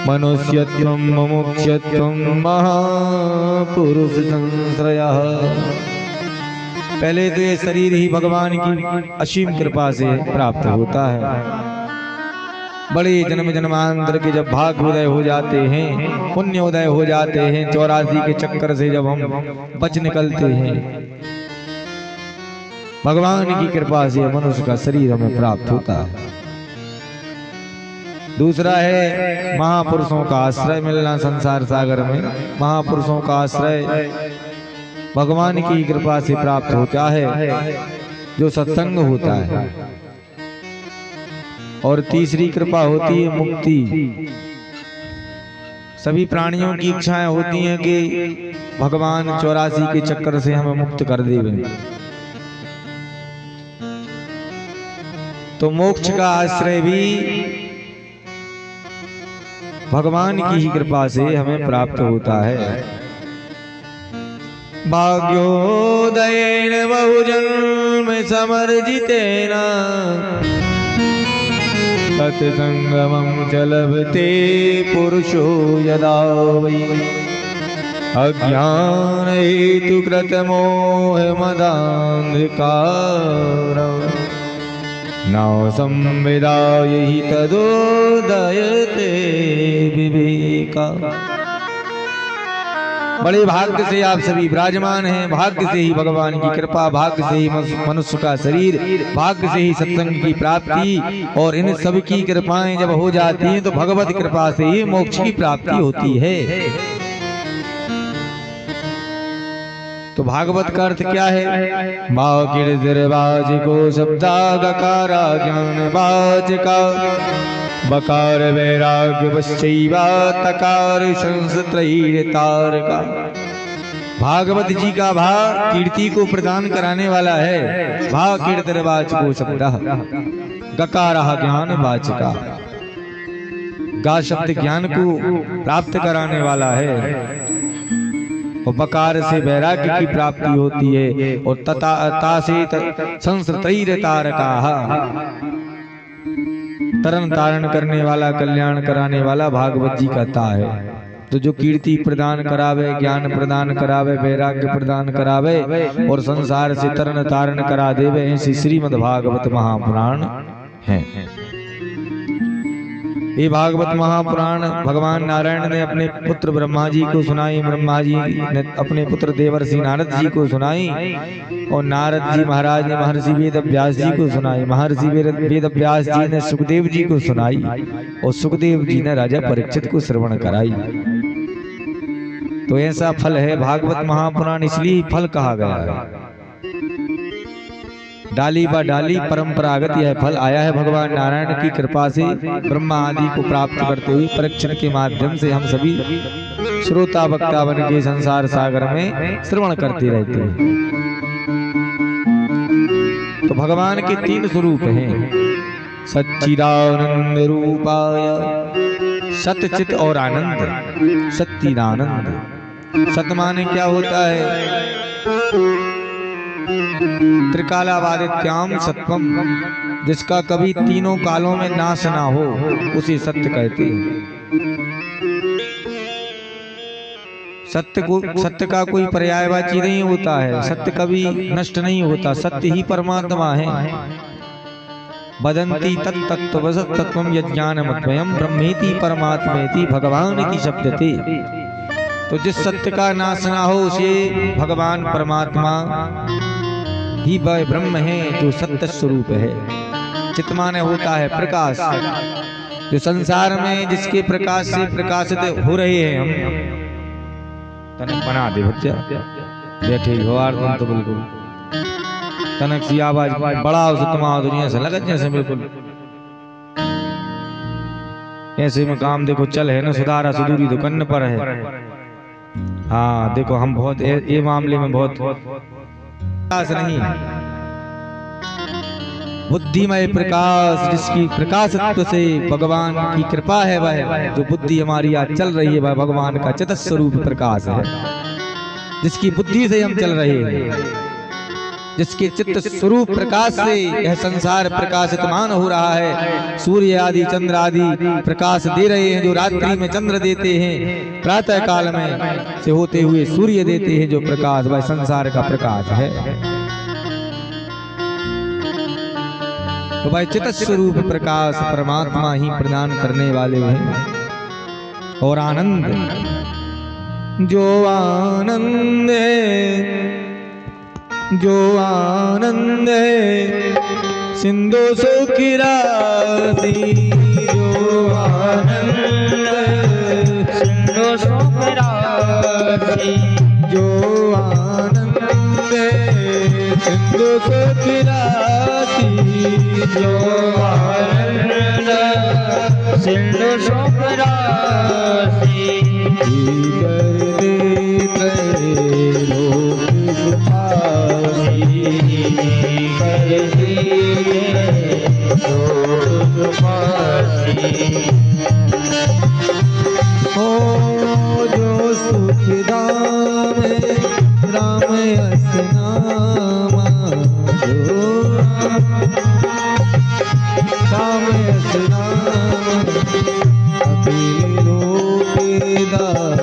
मनुष्यत्वं मुमुक्षत्वं महापुरुष संश्रयः। पहले तो ये शरीर ही भगवान की असीम कृपा से प्राप्त होता है। बड़े जन्म जन्मांतर के जब भाग उदय हो जाते हैं, पुण्य उदय हो जाते हैं, 84 के चक्कर से जब हम बच निकलते हैं, भगवान की कृपा से मनुष्य का शरीर हमें प्राप्त होता है। दूसरा है महापुरुषों का आश्रय मिलना। संसार सागर में महापुरुषों का आश्रय भगवान की कृपा से प्राप्त होता है, जो सत्संग होता है। और तीसरी कृपा होती है मुक्ति। सभी प्राणियों की इच्छाएं होती हैं कि भगवान 84 के चक्कर से हमें मुक्त कर देवे। तो मोक्ष का आश्रय भी भगवान की ही कृपा से हमें प्राप्त होता है। भाग्योदयेन बहुजन्म समर्जितेन सत्संगमं च लभते पुरुषो यदा वै अज्ञान हेतु कृत मोह मदान्धकारं न संविदाय हि तदोदयते विवेका। बड़े भाग्य से आप सभी विराजमान हैं। भाग्य से ही भगवान की कृपा, भाग्य से ही मनुष्य का शरीर, भाग्य से ही सत्संग की प्राप्ति। और इन सब की कृपाएं जब हो जाती हैं तो भगवत कृपा से ही मोक्ष की प्राप्ति होती है। तो भागवत का अर्थ क्या है? बाजिको शब्दागकारा ज्ञान वाचिका बकार वैराग्य वश्चैवा तकार संसत्रैरतारका। भागवत जी का भा कीर्ति को प्रदान कराने वाला है। भा कीर्तनवाचको शब्दः गकारः ज्ञान वाचिका। गा शब्द ज्ञान को प्राप्त कराने वाला है। और बकार से वैराग्य की प्राप्ति होती है। और ता से संसत्रैरतारका, तरन तारण करने वाला, कल्याण कराने वाला भागवत जी का ता है। तो जो कीर्ति प्रदान करावे, ज्ञान प्रदान करावे, वैराग्य प्रदान करावे और संसार से तरन तारण करा देवे, ऐसी श्रीमद् भागवत महापुराण है। ये भागवत महापुराण भगवान नारायण ने अपने पुत्र ब्रह्मा जी को सुनाई, ब्रह्मा जी ने अपने पुत्र देवर्षि नारद जी को सुनाई, और नारद जी महाराज ने महर्षि वेद व्यास जी को सुनाई, महर्षि वेद व्यास जी ने सुखदेव जी को सुनाई, और सुखदेव जी ने राजा परीक्षित को श्रवण कराई। तो ऐसा फल है भागवत महापुराण, इसलिए फल कहा गया है। डाली बा डाली परंपरागत यह फल आया है भगवान नारायण की कृपा से। ब्रह्मा आदि को प्राप्त करते हुए परीक्षण के माध्यम से हम सभी श्रोता वक्ता बन के संसार सागर में श्रवण करते रहते हैं। तो भगवान के 3 स्वरूप हैं। सच्चिदानंद रूपाय, सत चित और आनंद, सच्चिदानंद। सत माने क्या होता है? त्रिकालाबादित्याम सत्वम, जिसका कभी तीनों कालों में नाश ना हो उसे सत्य कहते हैं। सत्य का कोई पर्यायवाची नहीं होता है। सत्य कभी नष्ट नहीं होता। सत्य ही परमात्मा है। वदन्ति तत्तत्त्वम् यज्ञानमद्वयम् ब्रह्मेति परमात्मेति भगवान की शब्द थे। तो जिस सत्य का नाश ना हो उसे भगवान परमात्मा ही वह ब्रह्म है जो सत्य स्वरूप है। चित माने होता है प्रकाश, जो संसार में जिसके प्रकाश से प्रकाशित हो रहे हैं हम। तनक बना दे बच्चा, बैठे हो तुम तो बिल्कुल तनक सी आवाज बड़ा तुम्हारा दुनिया से लगत जैसे बिल्कुल ऐसे में काम देखो चल है ना। सुधारा सुधूरी तो कन्न पर है। हाँ देखो हम बहुत ये मामले में बहुत नहीं। बुद्धिमय प्रकाश, जिसकी प्रकाशत्व से भगवान की कृपा है, वह जो बुद्धि हमारी आज चल रही है वह भगवान का चितस्वरूप प्रकाश है, जिसकी बुद्धि से हम चल रहे हैं। जिसके चित्त स्वरूप प्रकाश से यह संसार प्रकाशितमान हो रहा है। सूर्य आदि चंद्र आदि प्रकाश दे रहे हैं, जो रात्रि में चंद्र देते हैं, प्रातः काल में से होते हुए सूर्य देते हैं जो प्रकाश, वह संसार का प्रकाश है। तो भाई चित्त स्वरूप प्रकाश परमात्मा ही प्रदान करने वाले हैं। और आनंद, जो आनंद है, जो आनंद है सिंधु सुखी राशि, जो आनंद है सिंधु सुखी राशि, जो आनंद है सिंधु सुखी राशि, जो आनंद सिंधु सुखी राशि, जो सुखदाम राम असनामा, जो राम असनामा, अखिल लोकेदार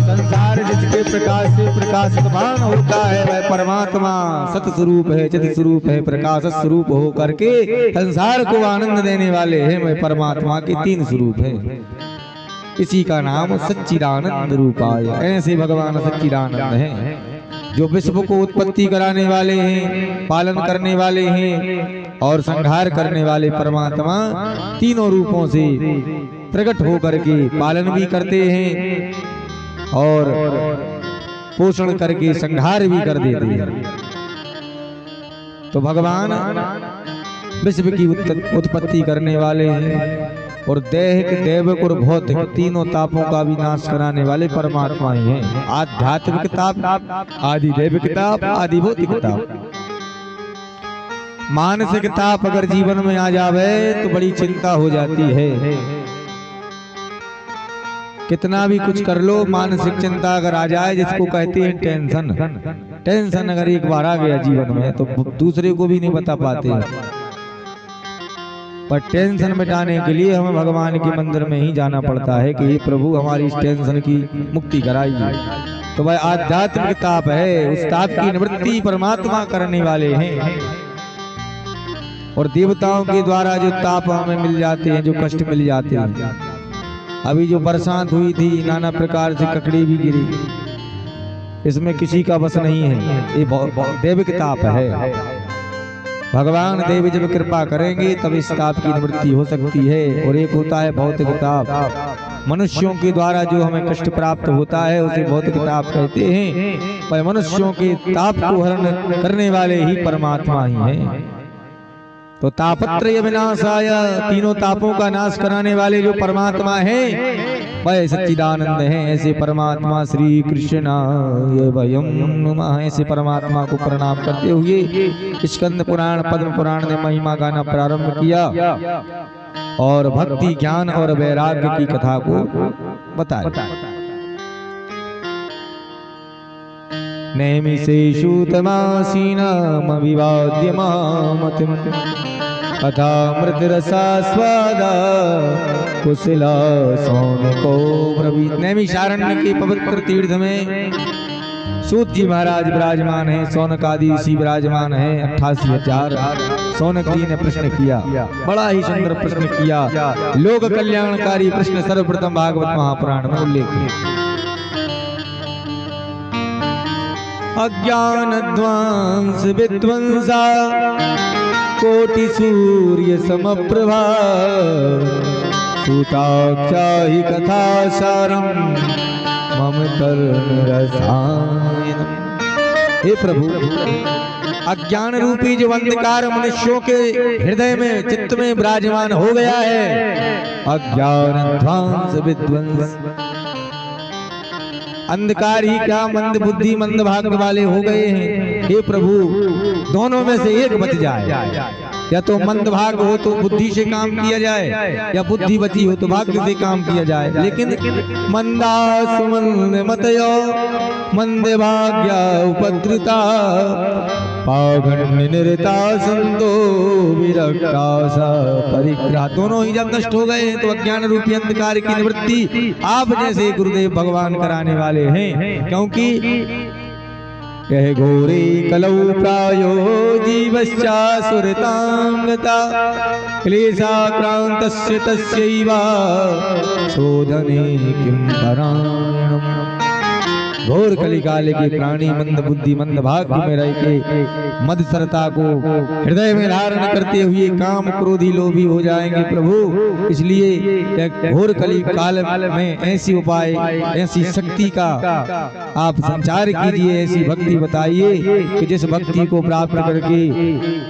संसार जिसके प्रकाश से प्रकाशमान होता है वह परमात्मा सत स्वरूप है, चित स्वरूप है, प्रकाश स्वरूप हो करके संसार को आनंद देने वाले हैं। वह परमात्मा के तीन स्वरूप हैं। इसी का नाम सच्चिदानंद रूपाय। ऐसे भगवान सच्चिदानंद हैं, जो विश्व को उत्पत्ति कराने वाले हैं, पालन करने वाले हैं और संहार करने वाले परमात्मा तीनों रूपों से प्रकट होकर के पालन भी करते हैं और पोषण करके संहार भी कर देते हैं। तो भगवान विश्व की उत्पत्ति करने वाले हैं और दैहिक, दैविक और भौतिक तीनों तापों का भी नाश कराने वाले परमात्मा ही हैं। आध्यात्मिक ताप, आदि दैविक ताप, आदि भौतिक ताप। मानसिक ताप अगर जीवन में आ जावे तो बड़ी चिंता हो जाती है। कितना भी कुछ कर लो, मानसिक चिंता अगर आ जाए, जिसको कहते हैं टेंशन, टेंशन अगर एक बार आ गया जीवन में तो दूसरे को भी नहीं बता पाते। पर टेंशन मिटाने के लिए हमें भगवान के मंदिर में ही जाना पड़ता है कि प्रभु हमारी इस टेंशन की मुक्ति कराइए। तो भाई आध्यात्मिक ताप है, उस ताप की निवृत्ति परमात्मा करने वाले हैं। और देवताओं के द्वारा जो ताप हमें मिल जाते हैं, जो कष्ट मिल जाते हैं, अभी जो बरसात हुई थी, नाना प्रकार से ककड़ी भी गिरी, इसमें किसी का बस नहीं है। ये दैविक ताप है। भगवान देव जब कृपा करेंगे तब इस ताप की निवृत्ति हो सकती है। और एक होता है भौतिक ताप, मनुष्यों के द्वारा जो हमें कष्ट प्राप्त होता है उसे भौतिक ताप कहते हैं। पर मनुष्यों के ताप को हरण करने वाले ही परमात्मा ही हैं। तो तापत्रय विनाशाय, तीनों तापों का नाश कराने वाले जो परमात्मा हैं वह सच्चिदानंद हैं। ऐसे परमात्मा श्री कृष्णाय वयं नमः। ऐसे परमात्मा को प्रणाम करते हुए स्कंद पुराण, पद्म पुराण ने महिमा गाना प्रारंभ किया और भक्ति, ज्ञान और वैराग्य की कथा को बताया। नैमिषेषु तमासीनाम विवाद्य मामतिम अथामृतरसास्वादा कुशला सौनको ब्रवीत। नैमिषारण्य के पवित्र तीर्थ में सूत जी महाराज विराजमान हैं, सौनक आदि ऋषि विराजमान हैं। 88,000 सौनक जी ने प्रश्न किया, बड़ा ही सुंदर प्रश्न किया। लोक कल्याणकारी प्रश्न सर्वप्रथम भागवत महापुराण में उल्लेख है। अज्ञान ध्वंस विध्वंसा कोटि सूर्य समप्रभा सूताख्या ही कथा सारम मम तरुण रसायनम। हे प्रभु, अज्ञान रूपी जो अंधकार मनुष्यों के हृदय में, चित्त में विराजमान हो गया है, अज्ञान ध्वंस विध्वंस, अंधकार ही क्या मंद बुद्धि मंद भाग्य वाले हो गए हैं। हे प्रभु, दोनों में से एक बच जाए। या तो मंद भाग हो तो बुद्धि से काम किया जाए, या बुद्धि बची हो तो भाग्य से काम किया जाए। लेकिन मंदा सुमंद मतयो मंद भाग्या उपद्रुता पाखंड निरता संतो विरक्ता सा परिग्रह। दोनों ही जब नष्ट हो गए तो अज्ञान रूपी अंधकार की निवृत्ति आप जैसे गुरुदेव भगवान कराने वाले हैं। क्योंकि यह घोरे कलौ प्रायो जीवश्चा सुरतांगता क्लेशाक्रांतस्य तस्यैवा शोधने किं परायणम्। घोर कलिकाल के प्राणी मंद बुद्धि मंद भाग्य में रह के मदसरता को हृदय में धारण करते हुए काम क्रोधी लोभी हो जाएंगे प्रभु। इसलिए घोर कलिकाल में ऐसी उपाय ऐसी शक्ति का आप संचार कीजिए, ऐसी भक्ति बताइए कि जिस भक्ति को प्राप्त करके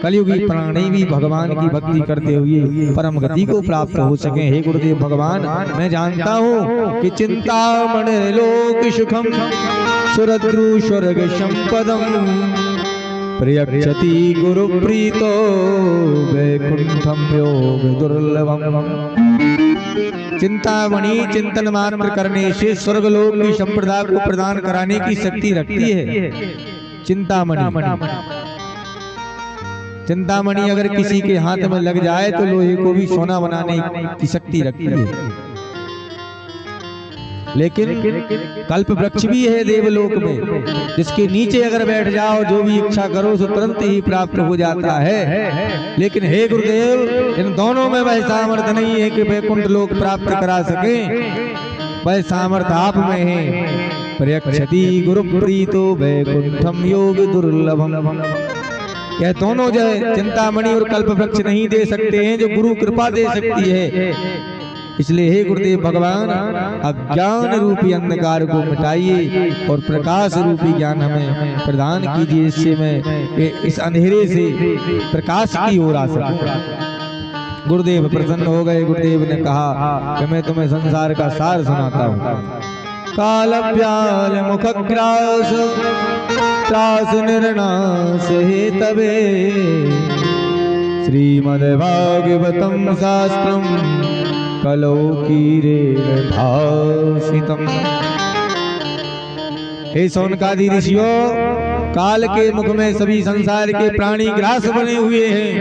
कलियुगी प्राणी भी भगवान की भक्ति करते हुए परम गति को प्राप्त हो सके। हे गुरुदेव भगवान, मैं जानता हूँ कि चिंतामणि लोक सुखम सुरद्रु स्वर्ग संपदम प्रयच्छति गुरु प्रीतो वैकुंठम योग दुर्लभम। चिंतामणि चिंतन मात्र करने से स्वर्गलोक की संपदा को प्रदान कराने की शक्ति रखती है। चिंतामणि अगर किसी के हाथ में लग जाए तो लोहे को भी सोना बनाने की शक्ति रखती है। लेकिन कल्प वृक्ष भी है देवलोक में, जिसके नीचे अगर बैठ जाओ जो भी इच्छा करो तो तुरंत ही प्राप्त हो जाता है। लेकिन हे गुरुदेव, इन दोनों में वह सामर्थ्य नहीं है कि वैकुंठ लोक प्राप्त करा सके। वह सामर्थ्य आप में है। प्रयच्छति गुरु प्रीतो वैकुंठम योग दुर्लभम। यह दोनों जो है चिंतामणि और कल्प वृक्ष नहीं दे सकते हैं, जो गुरु कृपा दे सकती है। इसलिए हे गुरुदेव भगवान, अज्ञान रूपी अंधकार को मिटाइए और प्रकाश रूपी ज्ञान हमें प्रदान कीजिए, इससे मैं इस अंधेरे से प्रकाश की ओर आ सकूं। गुरुदेव प्रसन्न हो गए। गुरुदेव ने कहा कि मैं तुम्हें संसार का सार सुनाता हूँ। काल व्याल मुख ग्रास त्रास निर्नाश हे तबे श्रीमद्भागवतम शास्त्रम कलौ कीरेण भासितम्। हे शौनकादि ऋषियों, काल के मुख में सभी संसार के प्राणी ग्रास बने हुए हैं।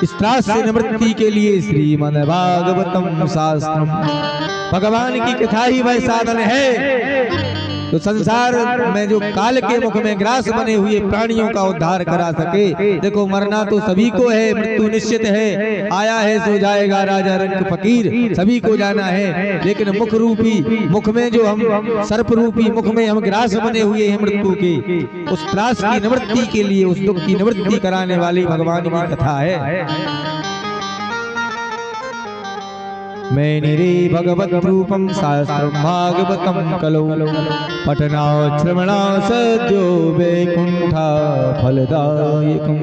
इस त्रास से निवृत्ति के लिए श्रीमद्भागवतम शास्त्रम, भगवान की कथा ही वह साधन है तो संसार में जो काल के मुख में ग्रास बने हुए प्राणियों का उद्धार करा सके। देखो, मरना तो सभी को है, मृत्यु निश्चित है। आया है सो जाएगा, राजा रंग फकीर, सभी को जाना है। लेकिन मुख रूपी मुख में जो हम सर्प रूपी मुख में हम ग्रास बने हुए हैं मृत्यु के, उस त्रास की निवृत्ति के लिए, उस दुख की निवृत्ति कराने वाली भगवान की कथा है। मैं निरे भगवत रूपम शास्त्रम भागवतम कलौ पठना श्रवणा सद्यो वैकुंठा फलदायकम।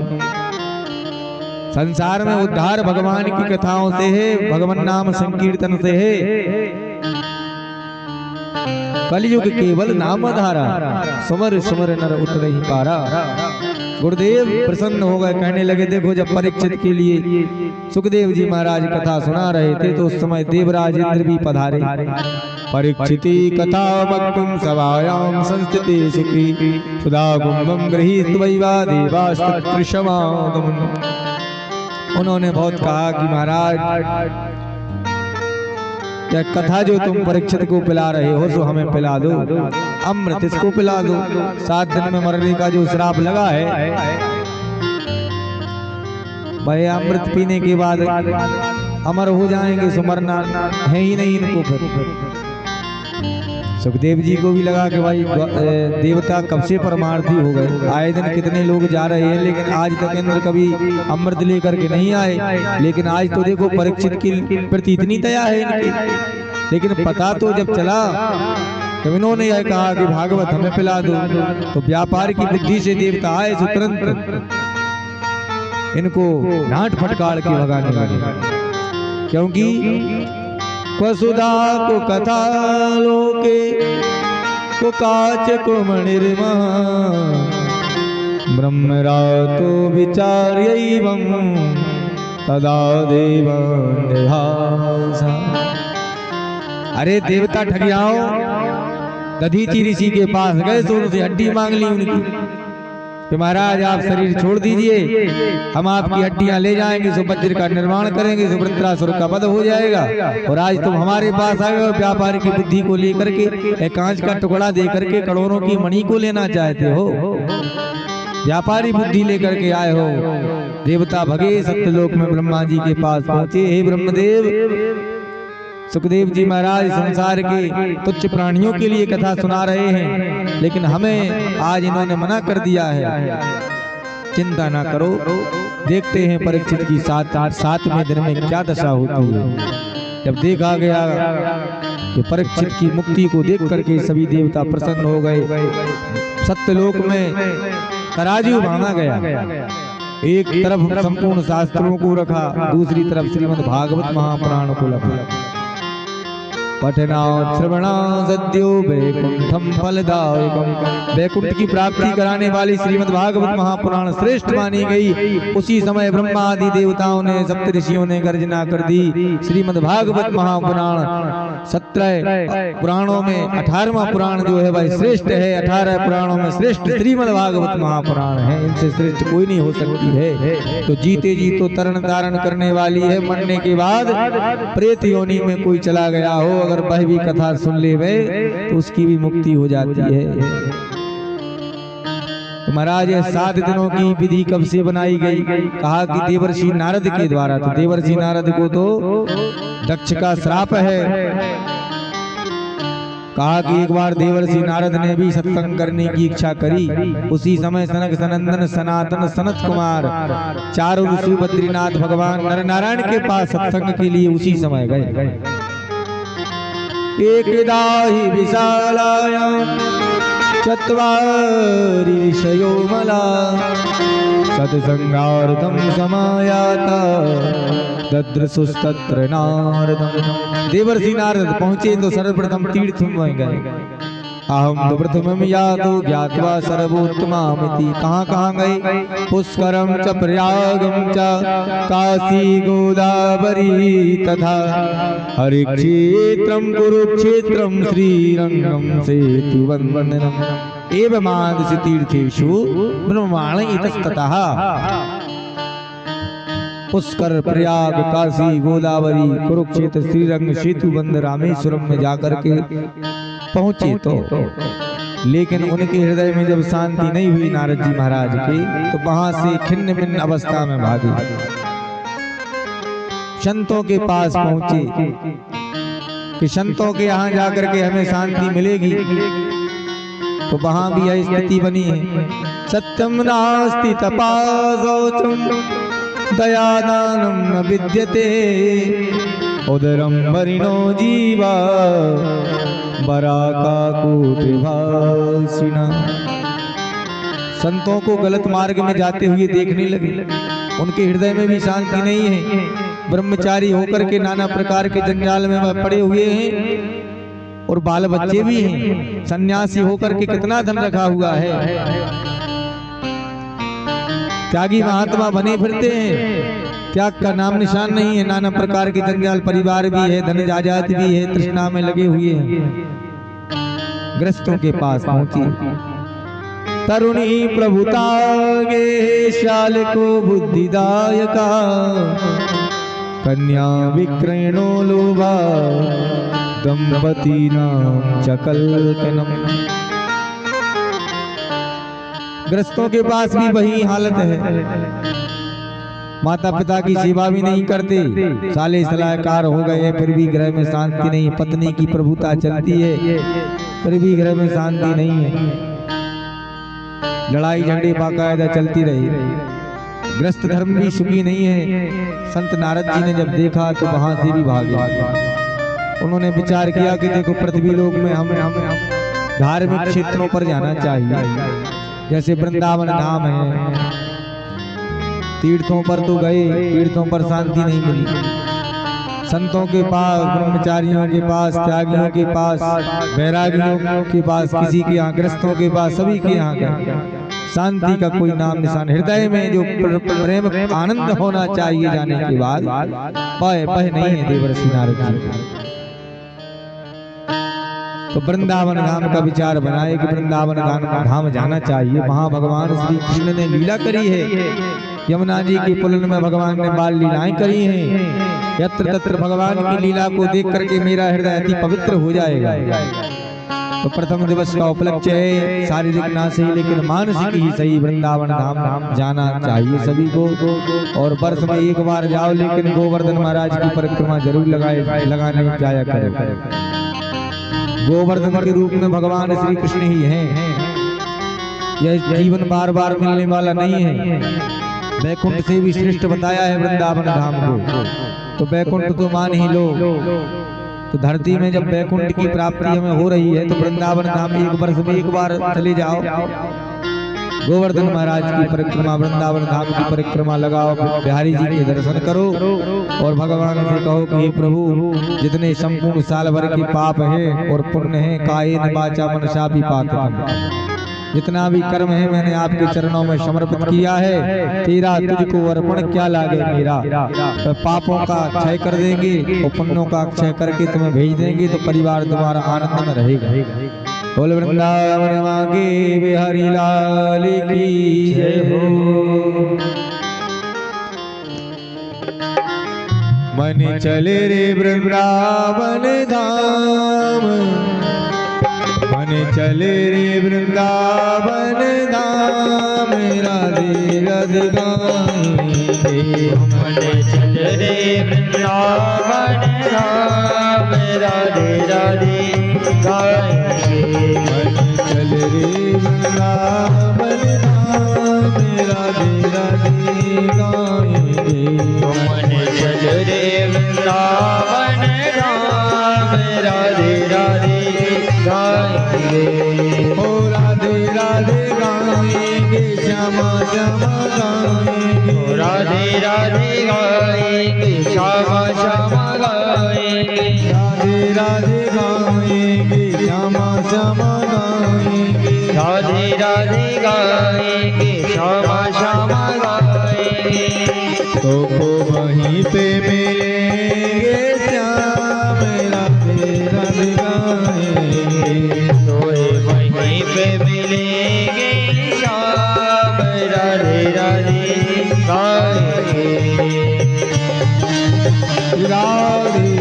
संसार में उद्धार भगवान की कथाओं से है, भगवान नाम संकीर्तन से है। कलयुग केवल नाम धारा, सुमर सुमर नर उतर ही पारा। गुरुदेव प्रसन्न हो गए, कहने लगे देखो, जब परीक्षित के लिए सुखदेव जी महाराज कथा सुना रहे थे तो उस समय देवराज इंद्र भी पधारे। परीक्षिति कथा वक्तुम सभायाम संस्थिते सुखी सुधा कुंभम गृहीत्वैवा देवास्तत्र शमादमुन्। उन्होंने बहुत कहा कि महाराज, क्या कथा जो तुम परीक्षित को पिला रहे हो सो हमें पिला दो, अमृत इसको पिला दो। 7 दिन में मरने का जो श्राप लगा है, भाई अमृत पीने के बाद अमर हो जाएंगे, सो मरना है ही नहीं इनको। फिर सुखदेव जी को भी लगा कि भाई देवता कब से परमार्थी हो गए, आए दिन कितने लोग जा रहे हैं, लेकिन आज तक इंद्र कभी अमृत लेकर के नहीं आए। लेकिन आज तो देखो परीक्षित की प्रति इतनी दया है इनकी। लेकिन पता तो जब चला तो इन्होंने यह कहा कि भागवत हमें पिला दो, तो व्यापार की बुद्धि से देवता आए तो तुरंत इनको डांट फटकार के भगाने लगे। क्योंकि वसुधा को कथा लोके को काच को मणिर्मा ब्रह्मरातो विचार्यैवं तदा देवान्यभासा। अरे देवता ठगियाओ दधीचि ऋषि के पास गए तो उनसे हड्डी मांग ली उनकी कि महाराज आप शरीर छोड़ दीजिए, हम आपकी हड्डियां ले जाएंगे, सुभद्र का निर्माण करेंगे, सुभद्रासुर का वध हो जाएगा। और आज तुम हमारे पास आए हो व्यापार की बुद्धि को लेकर के, एक कांच का टुकड़ा दे करके करोड़ों की मणि को लेना चाहते हो, व्यापारी बुद्धि लेकर के आए हो। देवता भगे सत्यलोक में ब्रह्मा जी के पास पहुंचे। हे ब्रह्मदेव, सुखदेव जी महाराज संसार के तुच्छ प्राणियों के लिए कथा सुना रहे हैं, लेकिन हमें आज इन्होंने मना कर दिया है। चिंता ना करो, देखते हैं परीक्षित की 7वें दिन में क्या दशा होती है। जब देखा गया कि परीक्षित की मुक्ति को देख करके सभी देवता प्रसन्न हो गए। सत्यलोक में तराजू बांधा गया, एक तरफ संपूर्ण शास्त्रों को रखा, दूसरी तरफ श्रीमद् भागवत महापुराण को रखा। पठना श्रवणा सद्यो वैकुंठम फलदायकम, वैकुंठ की प्राप्ति कराने वाली श्रीमद् भागवत महापुराण श्रेष्ठ मानी गई। उसी समय ब्रह्मा आदि देवताओं ने, सप्तऋषियों ने गर्जना कर दी। श्रीमद् भागवत महापुराण 17 पुराणों में 18वां पुराण जो है वह श्रेष्ठ है। 18 पुराणों में श्रेष्ठ श्रीमद् भागवत महापुराण है, इनसे श्रेष्ठ कोई नहीं हो सकती है। तो जीते जी तो तरण धारण करने वाली है, मरने के बाद प्रेत योनि में कोई चला गया हो, अगर वह भी कथा सुन ले वे तो उसकी भी मुक्ति हो जाती है। तो महाराज 7 दिनों की विधि कब से बनाई गई? कहा कि देवर्षि नारद के द्वारा। तो देवर्षि नारद को तो दक्ष का श्राप है। कहा कि एक बार देवर्षि नारद ने भी सत्संग करने की इच्छा करी। उसी समय सनक सनंदन सनातन सनत कुमार चारों ऋषि बद्रीनाथ भगवान नर नारायण के पास सत्संग के लिए उसी समय गए। एकदा हि विशालायां चत्वारि ऋषयो मला सत्संगार्थं समायाता दद्रसुस्तत्र नारदम्। देवर्षि नारद पहुंचे तो सर्वप्रथम तीर्थ में गए। अहम तो प्रथमम यातो ज्ञात्वा सर्वोत्तमामिति। कहाँ गए? पुष्करम च प्रयागम च काशी गोदावरी तथा हरिक्षेत्रम कुरुक्षेत्रम श्रीरंगम सेतुवंदनम एवमादि तीर्थेषु ब्रह्माणि इतस्ततः। पुष्कर, प्रयाग, काशी, गोदावरी, कुरुक्षेत्र, श्रीरंग, सेतुबंध, रामेश्वरम में जाकर के पहुंचे तो लेकिन उनके हृदय में जब शांति नहीं हुई नारद जी महाराज के, तो वहां से खिन्न भिन्न अवस्था में भागे। संतों के पास पहुंचे कि संतों के यहाँ जाकर के हमें शांति मिलेगी। तो वहां भी यह स्थिति बनी है। सत्यम नास्ति तपासौचम दयादानं न विद्यते उदरम वरिणो जीवा बराकाकुटिभासिना। संतों को गलत मार्ग में जाते हुए देखने लगे। उनके हृदय में भी शांति नहीं है। ब्रह्मचारी होकर के नाना प्रकार के जंजाल में पड़े हुए हैं और बाल बच्चे भी हैं। सन्यासी होकर के कितना धन रखा हुआ है। त्यागी महात्मा बने फिरते हैं, त्याग का नाम निशान नहीं है। नाना प्रकार के जंजाल, परिवार भी है, धन जायदाद भी है, तृष्णा में लगे हुए हैं। ग्रस्तों के पास पहुंची। तरुणी प्रभुतागे शाल को बुद्धिदायका कन्या विक्रयणो लोभा दंपति नाम चकल्कनम। ग्रस्तों के पास भी वही हालत है। माता पिता की सेवा भी नहीं करते, साले सलाहकार हो गए, फिर भी घर में शांति नहीं। पत्नी की प्रभुता चलती है, फिर भी घर में शांति नहीं है। लड़ाई झगड़े बाकायदा चलती रही। ग्रस्त धर्म भी सुखी नहीं है। संत नारद जी ने जब देखा तो वहां से भी भागे। उन्होंने विचार किया कि देखो पृथ्वी लोक में हम धार्मिक क्षेत्रों पर जाना चाहिए। जैसे वृंदावन धाम है, तीर्थों पर तो गए, तीर्थों पर शांति नहीं मिली। संतों के पास, ब्रह्मचारियों के पास, त्यागियों के पास, वैरागियों के पास, किसी के यहाँ, ग्रस्तों के पास, सभी के यहाँ गए। शांति का कोई नाम निशान, हृदय में जो प्रेम आनंद होना चाहिए जाने के बाद पह नहीं है देवर्षि नारद जी। तो वृंदावन धाम का विचार बनाए कि वृंदावन धाम जाना चाहिए। वहां भगवान श्री कृष्ण ने लीला करी है, यमुना जी के पुलन में भगवान ने बाल लीलाएं करी हैं। यत्र तत्र भगवान की लीला को देख करके मेरा हृदय अति पवित्र हो जाएगा। तो प्रथम दिवस का उपलक्ष्य है शारीरिक ना सही लेकिन मानसिक ही सही वृंदावन धाम जाना चाहिए सभी को। और वर्ष में एक बार जाओ, लेकिन गोवर्धन महाराज की परिक्रमा जरूर लगाने जाया करो। गोवर्धन के रूप में भगवान श्री कृष्ण ही हैं। यह जीवन बार बार मिलने वाला नहीं है। वैकुंठ से भी श्रेष्ठ बताया है वृंदावन धाम को। तो वैकुंठ तो मान ही लो। तो धरती में जब वैकुंठ की प्राप्ति हमें हो रही है तो वृंदावन धाम एक वर्ष में एक बार चले जाओ, गोवर्धन महाराज की परिक्रमा, वृंदावन धाम की परिक्रमा लगाओ, बिहारी जी के दर्शन करो और भगवान से कहो कि हे प्रभु, जितने संपूर्ण साल भर के पाप है और पुण्य है, कायेन वाचा मनसा विपाक, जितना भी कर्म है मैंने आपके चरणों में समर्पित किया है। तेरा तुझको अर्पण क्या लागे मेरा। तो पापों का क्षय कर देंगे और पुण्यों का क्षय करके तुम्हें भेज देंगे, तो परिवार तुम्हारा आनंद में रहेगा। बोल वृंदावन मांगे बिहारी लाल की जय हो। मन चले रे वृंदावन धाम, मन चले रे वृंदावन धाम, राधे राधे गाएंगे। मन चले रे वृंदावन धाम, राधे राधे गाएंगे। मन चले रे वृंदावन धाम, राधे राधे गाएंगे। मन चले रे वृंदावन धाम, राधे राधे गाएंगे। ओ राधे राधे गाएंगे, श्यामा श्यामा गाएंगे। ओ राधे राधे गाएंगे, श्यामा श्यामा गाएंगे। राधे राधे गाएंगे, श्यामा श्यामा गाएंगे। राधे राधे गाएंगे, श्यामा श्यामा गाएंगे। तो वहीं पे मिलेंगे श्याम, राधे राधे गाएंगे। तो वहीं पे मिलेंगे श्याम, राधे राधे गाएंगे। राधे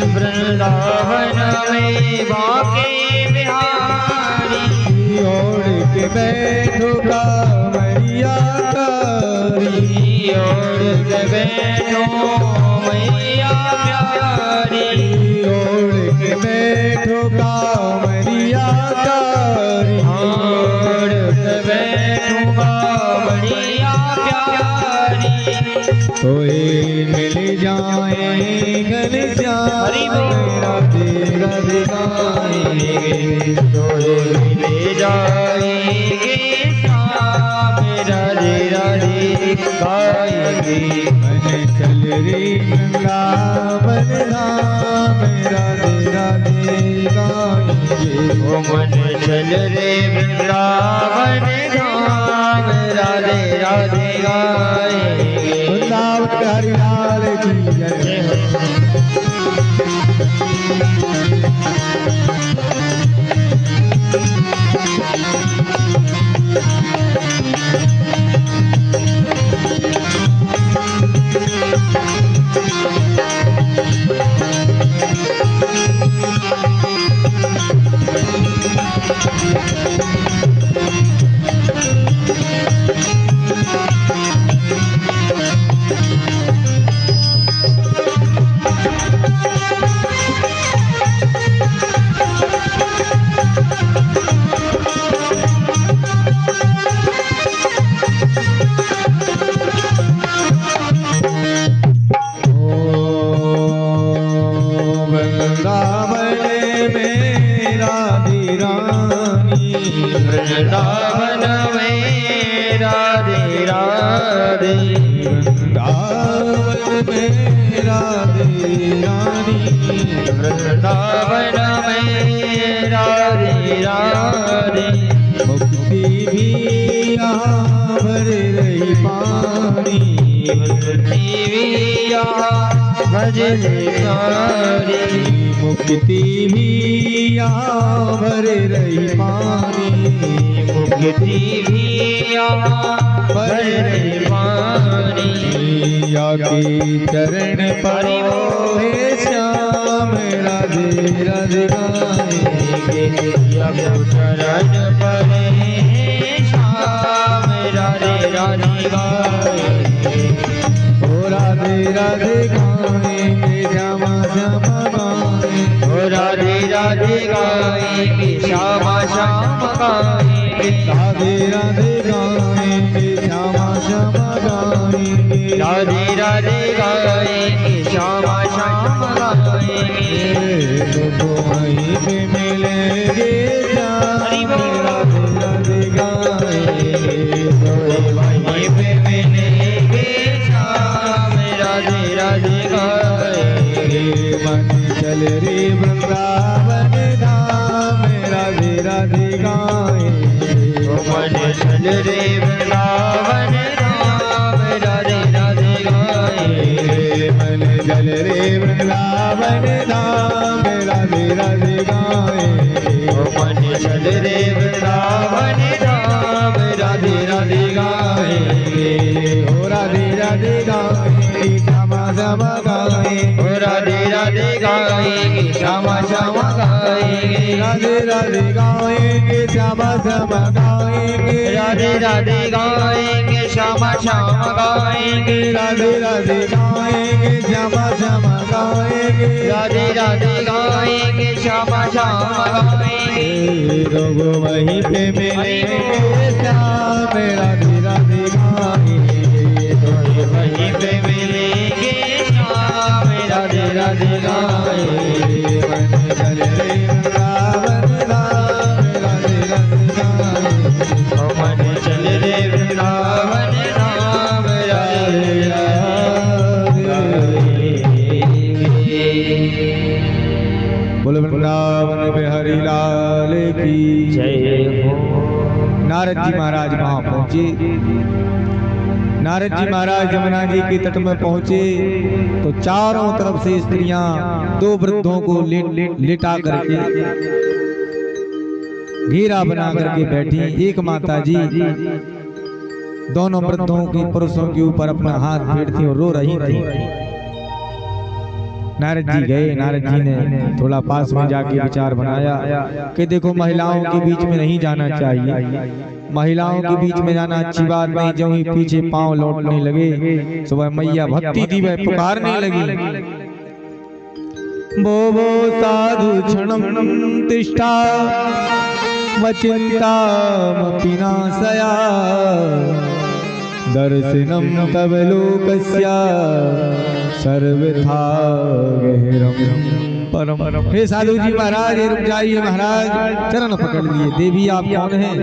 वृंदावन में बाके बिहारी। ओढ़ के बैठो कांवरिया कारी, ओढ़ के बैठो मैया प्यारी। ओढ़ के बैठो कांवरिया कारी, ओढ़ के बैठो कांवरिया प्यारी। कोई मिल जाए घनश्याम, राधे राधे गाएंगे। ले जाएंगे श्याम, राधे राधे गाएंगे। मन चल रे वृंदावन धाम, राधे राधे गाएंगे। ओ मन चल रे वृंदावन धाम, राधे राधे गाएंगे। वृंदावन हरि लाल की जय। वृंदावन में राधे राधे, वृंदावन में राधे रानी, वृंदावन में राधे राधे। मुक्ति भी यहाँ भर रही पानी, मुक्ति भी यहाँ भजने सारी, मुक्ति भी यहाँ भर रही पानी, मुक्ति भी यहाँ भर रही पानी। या के चरण पर हे श्याम राधे राधे गाएंगे, या के चरण पर हे श्याम राधे राधे गाएंगे, ओ राधे राधे गाएंगे श्यामा श्यामा गाएंगे, ओ राधे राधे गाएंगे श्यामा श्यामा गाएंगे, राधे राधे गाएंगे श्यामा श्यामा गाएंगे, राधे राधे गाएंगे श्यामा श्यामा गाएंगे। तो वहीं पे मिलेंगे श्याम राधे राधे गाएंगे, तो वहीं पे मिलेंगे श्याम राधे राधे गाएंगे। मन चल रे वृंदावन धाम राधे राधे गाएंगे, मन चल रे वृंदावन धाम राधे राधे गाएंगे, मन चल रे वृंदावन धाम राधे राधे गाएंगे, मन चल रे वृंदावन धाम राधे राधे गाएंगे, ओ राधे राधे गाएंगे श्यामा श्यामा गाएंगे, ओ राधे राधे गाएंगे श्यामा श्यामा गाएंगे, राधे राधे गाएंगे श्यामा श्यामा गाएंगे, राधे राधे गाएंगे श्यामा श्यामा गाएंगे, राधे राधे गाएंगे श्यामा श्यामा गाएंगे, राधे राधे गाएंगे श्यामा श्यामा गाएंगे। लोग वहीं पे मिलेंगे श्याम राधे राधे गाएंगे, वहीं पे मिलेंगे श्याम राधे राधे गाएंगे, मन चल रे वृंदावन धाम राधे राधे गाएंगे, मन चल रे वृंदावन धाम राधे राधे गाएंगे। बोल वृंदावन बिहारी लाल की जय हो। नारद जी महाराज वहां पहुंचे। नारद जी महाराज यमुना जी के तट में पहुंचे तो चारों तरफ से स्त्रियां दो वृद्धों को लिटा करके घेरा बना करके बैठी। एक माता जी दोनों वृद्धों के पुरुषों के ऊपर अपना हाथ फेरती और रो रही थी। नारद जी गए। नारद जी ने थोड़ा पास में जाके विचार बनाया कि देखो महिलाओं के बीच में नहीं जाना चाहिए, महिलाओं के बीच में जाना अच्छी बात नहीं। जो ही पीछे पांव लौटने लगे सुबह मैया भक्ति दी वह पुकारने लगी, वो साधु क्षणम तिष्ठा वचिन्तामपि नाशया दर्शनम तव लोकस्य सर्वथा गहरम परम। हे साधु जी महाराज, रुक जाइए महाराज, चरण पकड़ लिए। देवी आप कौन हैं?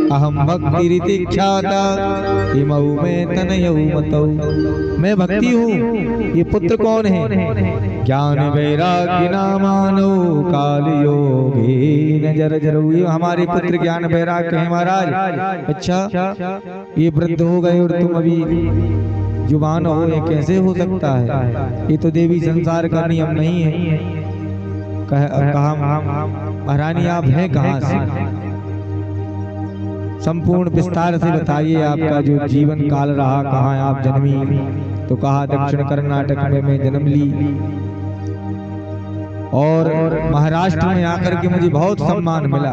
अहम भक्ति रीति ख्याता हिमऊ में तनयऊ मतऊ, मैं भक्ति हूँ। ये पुत्र कौन है? ज्ञान वैराग्य नामानो काल योगी नजर जरू, ये हमारे पुत्र ज्ञान वैराग्य है महाराज। अच्छा, ये वृद्ध हो गए और तुम अभी जुबान हो, ये कैसे हो सकता है? ये तो देवी संसार का नियम नहीं है। कहा महारानी आप हैं कहाँ से, संपूर्ण विस्तार से बताइए आपका जो जीवन काल रहा, कहाँ आप जन्मी। तो कहा दक्षिण कर्नाटक में मैं जन्म ली और महाराष्ट्र में आकर के मुझे बहुत सम्मान मिला,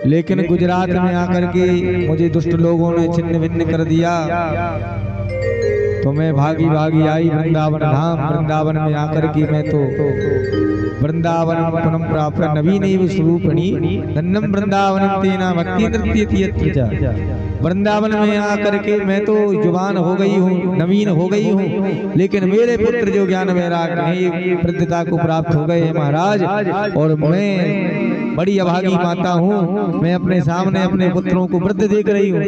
लेकिन गुजरात में आकर के मुझे दुष्ट लोगों ने छिन्न भिन्न कर दिया। तो मैं भागी भागी आई वृंदावन धाम। वृंदावन में आकर के मैं तो वृंदावन पुनः प्राप्त नवीन स्वरूपणी धन्यम वृंदावन तेना भक्ति नृत्यति यत्र च। वृंदावन में आकर के मैं तो जुबान हो गई हूँ, नवीन हो गई हूँ, लेकिन मेरे पुत्र जो ज्ञान वैराग्य हैं वृद्धता को प्राप्त हो गए हैं महाराज, और मैं बड़ी अभागी माता हूँ। मैं अपने सामने अपने पुत्रों को वृद्ध देख रही हूँ,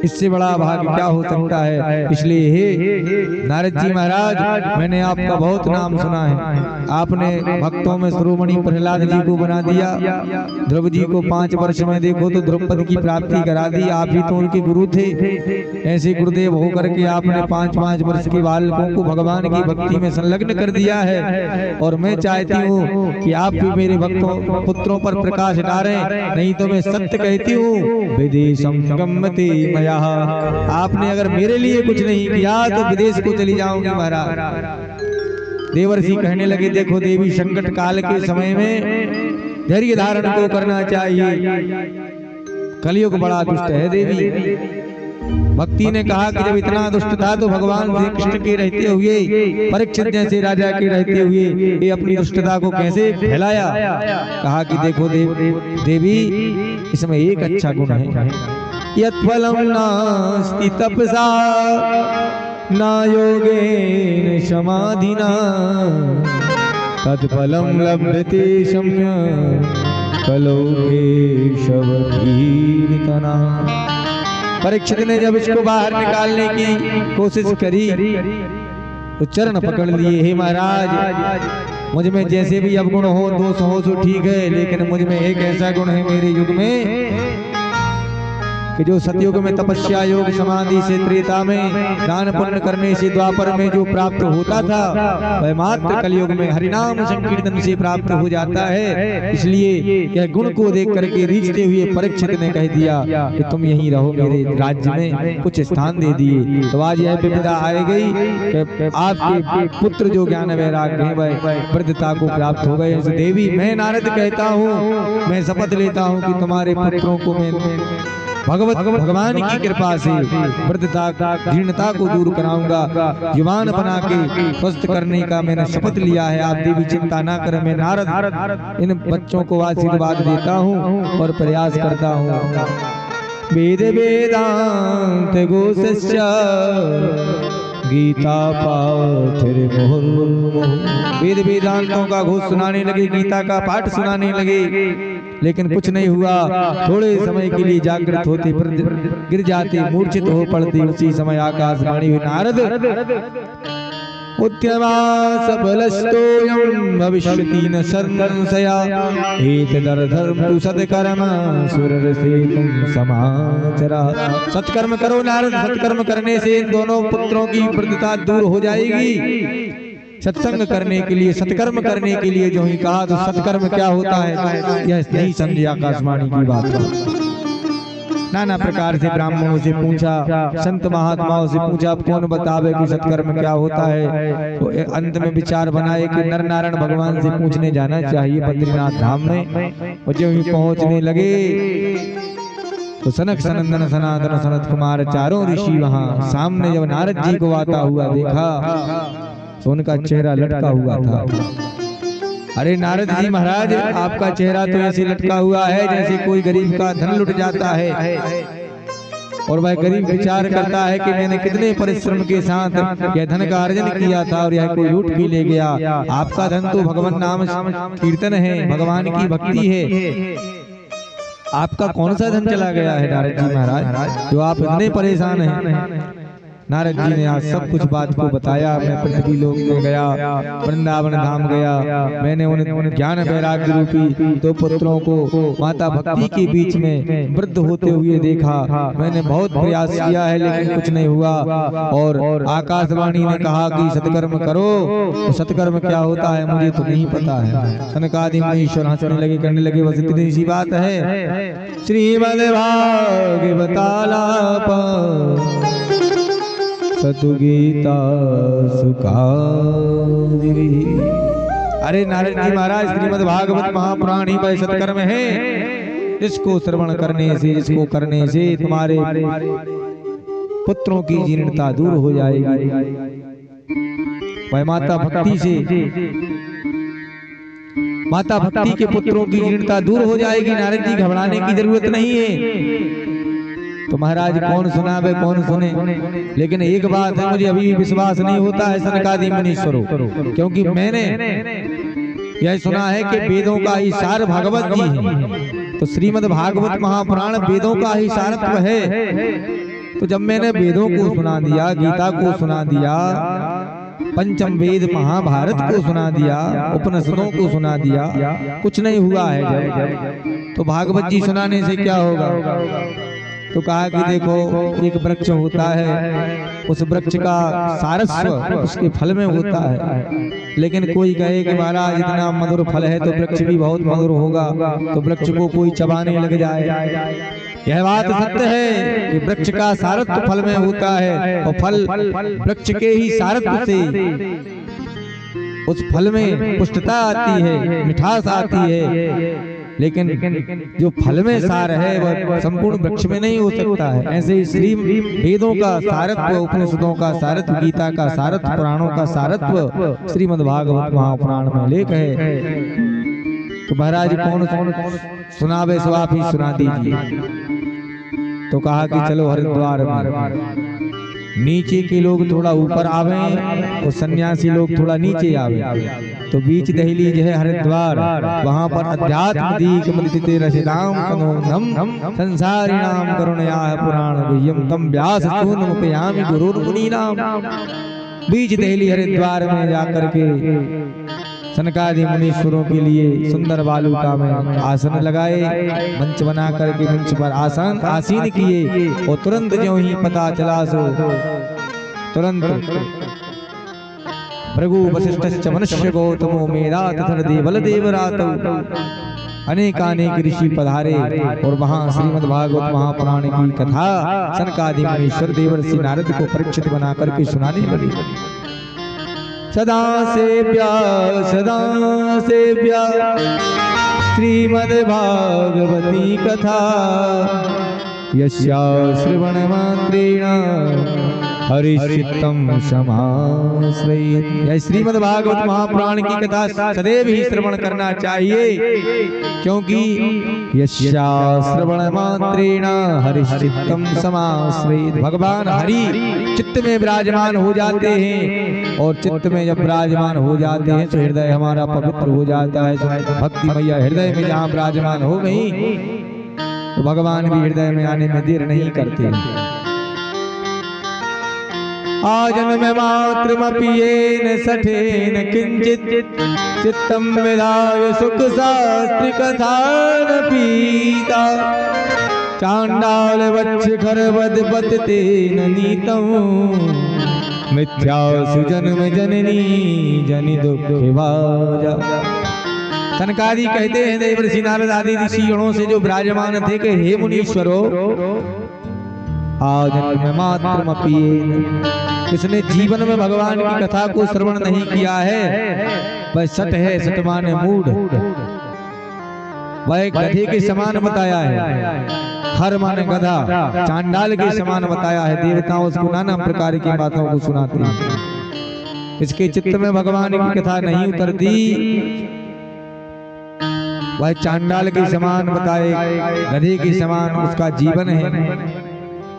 इससे बड़ा भाग्य क्या हो सकता है। इसलिए हे नारद जी महाराज, मैंने आपका बहुत नाम सुना है। आपने भक्तों में शिरोमणि प्रहलाद जी को बना दिया, ध्रुव जी को 5 वर्ष में देखो तो द्रौपदी की प्राप्ति करा दी। आप ही तो उनके गुरु थे। ऐसे गुरुदेव होकर के आपने 5-5 वर्ष के बालकों को भगवान की भक्ति में संलग्न कर दिया है। और मैं चाहती हूँ कि आप भी मेरे भक्तों पुत्रों पर प्रकाश डालें, नहीं तो मैं सत्य कहती हूँ विदेशम गम्यते मया। आपने अगर मेरे लिए कुछ नहीं किया तो विदेश को चली जाऊंगी महाराज। देवर्षि कहने लगे देखो देवी, संकट काल के समय में धैर्य धारण को करना चाहिए, कलयुग बड़ा दुष्ट है देवी। भक्ति ने कहा कि जब इतना दुष्ट था तो भगवान श्री कृष्ण के रहते हुए, परीक्षित जैसे राजा के रहते हुए ये अपनी दुष्टता को कैसे फैलाया। कहा कि देखो देवी, इसमें एक अच्छा गुण है, यत्फलं नास्ति तपसा न योगेन समाधिना तत्फलं लभ्यते शम्य कलौ केशव कीर्तना। परीक्षित ने जब इसको बाहर निकालने की कोशिश करी तो चरण पकड़ लिए, हे महाराज मुझ में जैसे भी अवगुण हो, दोष हो तो ठीक है, लेकिन मुझ में एक ऐसा गुण है मेरे युग में कि जो सतयुग में तपस्या योग समाधि से, त्रेता में दान पुण्य करने से, द्वापर में जो प्राप्त होता था वह मात्र कलयुग में हरिनाम संकीर्तन से प्राप्त हो जाता है। इसलिए यह गुण को देख करके रीझते हुए परीक्षित ने कह दिया कि तुम यहीं रहो, मेरे राज्य में कुछ स्थान दे दिए। तो आज यह विपदा आ गई कि आपके पुत्र जो ज्ञान वैराग्य है वह वृद्धता को प्राप्त हो गए। देवी मैं नारद कहता हूँ, मैं शपथ लेता हूँ कि तुम्हारे पुत्रों को मैं भगवान की कृपा से वृद्धता जीर्णता को दूर कराऊंगा, युवान बना के स्वस्थ करने का मैंने शपथ लिया है। आप देवी चिंता ना करें, मैं नारद इन बच्चों को आशीर्वाद देता हूँ और प्रयास करता हूँ। वेद वेदांत गोसस्य गीता पाठ वेद वेदांतों का घोष सुनाने लगे, गीता का पाठ सुनाने लगे, लेकिन कुछ नहीं हुआ। थोड़े समय के लिए जागृत होते फिर गिर जाते, मूर्छित हो पड़ते। उसी समय आकाशवाणी हुई, नारद उद्यमा सबलस्तोयं भविष्यति न संशया एतदर्थं तु सत्कर्म सुररसेतुं समाचरा। सत्कर्म करो नारद, सत्कर्म करने से इन दोनों पुत्रों की वृद्धता दूर हो जाएगी। सत्संग करने के लिए, सत्कर्म करने के लिए जो ही कहा, तो सत्कर्म क्या होता है यह नहीं समझे आकाशवाणी की बात। नाना प्रकार से ब्राह्मणों से पूछा, संत महात्माओं से पूछा, कौन बतावे कि सत्कर्म क्या होता है। तो अंत में विचार बनाए कि नर नारायण भगवान से पूछने जाना चाहिए बद्रीनाथ धाम में। और जब ही पहुंचने लगे तो सनक सनंदन सनातन सनत कुमार चारों ऋषि वहां सामने जब नारद जी को आता हुआ देखा तो उनका चेहरा लटका हुआ था। अरे नारद जी महाराज, आपका चेहरा तो ऐसे लटका हुआ है जैसे कोई गरीब का धन लुट जाता है, और वह गरीब विचार करता है कि मैंने कितने परिश्रम के साथ यह धन का अर्जन किया था और यह कोई लूट भी ले गया। आपका धन तो भगवान नाम कीर्तन है, भगवान की भक्ति है, आपका कौन सा धन चला गया है नारद जी महाराज जो आप इतने परेशान हैं। नारद जी ने आज सब कुछ बात को बताया। मैं पृथ्वी लोक में गया, वृंदावन धाम गया, मैंने उन ज्ञान वैराग्य रूपी दो पुत्रों को माता भक्ति के बीच में वृद्ध होते हुए देखा। मैंने बहुत प्रयास किया है लेकिन कुछ नहीं हुआ। और आकाशवाणी ने कहा कि सत्कर्म करो, तो सत्कर्म क्या होता है मुझे तो नहीं पता है। सनकादि मुनीश्वर हंसने लगे, करने लगे, बस इतनी सी बात है। श्रीमद् भागवतालाप सतु गीता सुखादिवी। अरे नारद जी महाराज, श्रीमद् भागवत महापुराण ही वह सत्कर्म है जिसको श्रवण करने से, जिसको करने से तुम्हारे पुत्रों की जीर्णता दूर हो जाएगी। वह माता भक्ति से, माता भक्ति के पुत्रों की जीर्णता दूर हो जाएगी। नारद जी घबराने की जरूरत नहीं है। तो महाराज कौन सुनावे कौन सुने, लेकिन एक बात है, मुझे अभी भी विश्वास नहीं होता है सनकादि मुनीश्वरों, क्योंकि मैंने यह सुना है कि वेदों का ही सार भगवत जी है। तो श्रीमद् भागवत महापुराण वेदों का ही सारत्व है। तो जब मैंने वेदों को सुना दिया, गीता को सुना दिया, पंचम वेद महाभारत को सुना दिया, उपनिषदों को सुना दिया, कुछ नहीं हुआ है जब, तो भागवत जी सुनाने से क्या होगा। तो कहा कि देखो एक वृक्ष होता है, उस वृक्ष का सारस्व उसके फल में होता है। लेकिन कोई कहे कि महाराज इतना मधुर फल है तो वृक्ष भी बहुत मधुर होगा, तो वृक्ष को कोई चबाने लग जाए। यह बात सत्य है कि वृक्ष का सारत्व फल में होता है, और फल वृक्ष के ही सारत्व से उस फल में पुष्टता आती है, मिठास आती है। लेकिन जो फल में सार है वह संपूर्ण वृक्ष में नहीं हो सकता है। ऐसे ही श्री वेदों का सारत्व, उपनिषदों का सारत्व, गीता का सारत्व, पुराणों का सारत्व श्रीमद् भागवत महापुराण में लेख है। तो महाराज कौन सुनावे, सो आप ही सुना दीजिए। तो कहा कि चलो हरिद्वार में नीचे के लोग थोड़ा ऊपर आवे और सन्यासी लोग थोड़ा नीचे आवे। तो बीच दहलीज है हरिद्वार, वहां पर अध्यात्म दीक मदिते रसिदाम कनोनम संसारिणाम करुणया पुराण गुह्यम तम व्यास चूर्णमुपयामि गुरुर् मुनीनाम। बीच दहली हरिद्वार में जाकर के सनकादि मुनीश्वरों के लिए सुंदर बालूका में आसन लगाए, मंच बना करके मंच पर आसीन किए। और तुरंत जो ही पता चला सो तुरंत भृगु वशिष्ठ मनुष्य गौतमो मेरा तथा देवल देवरात अनेकानेक ऋषि पधारे। और वहां श्रीमद् भागवत महापुराण की कथा सनकादि मुनीश्वर देवर्षि नारद को परीक्षित बना करके सुनाने लगे। सदा से प्यार श्रीमद् भागवती कथा यस्या श्रवण मात्रेण हरिचित्तम समाश्रयेत्। यह श्रीमद् भागवत महापुराण की कथा सदैव ही श्रवण करना चाहिए, क्योंकि यस्या श्रवण मात्रेण हरिचित्तम समाश्रयेत्। भगवान हरि चित्त में विराजमान हो जाते हैं, और चित्त में जब विराजमान हो जाते हैं तो हृदय हमारा पवित्र हो जाता है। भक्ति मैया हृदय में जहाँ विराजमान हो गई तो भगवान भी हृदय में आने में देर नहीं करते। आजन्म मात्रमपि येन सठेन किंचित चित्तम विधाय सुख शास्त्र कथान पीता चांडाल वच्छ खरवद बत तेन नीतम मिथ्या सुजन्म जननी जनि दुख भाजा। सनकादि कहते हैं देवर्षि नारद आदि ऋषियों से जो विराजमान थे कि हे मुनीश्वरो, आजन्म मात्रमपि येन, इसने जीवन में भगवान की कथा को श्रवण नहीं किया है, वह सट है, सट माने मूढ़। वह गधे के समान बताया है, हर माने गधा, चांडाल के समान बताया है। देवताओं उसको नाना प्रकार की बातों को सुनाते हैं। इसके चित्त में भगवान की कथा नहीं उतरती, वह चांडाल के समान बताए, गधे के समान उसका जीवन है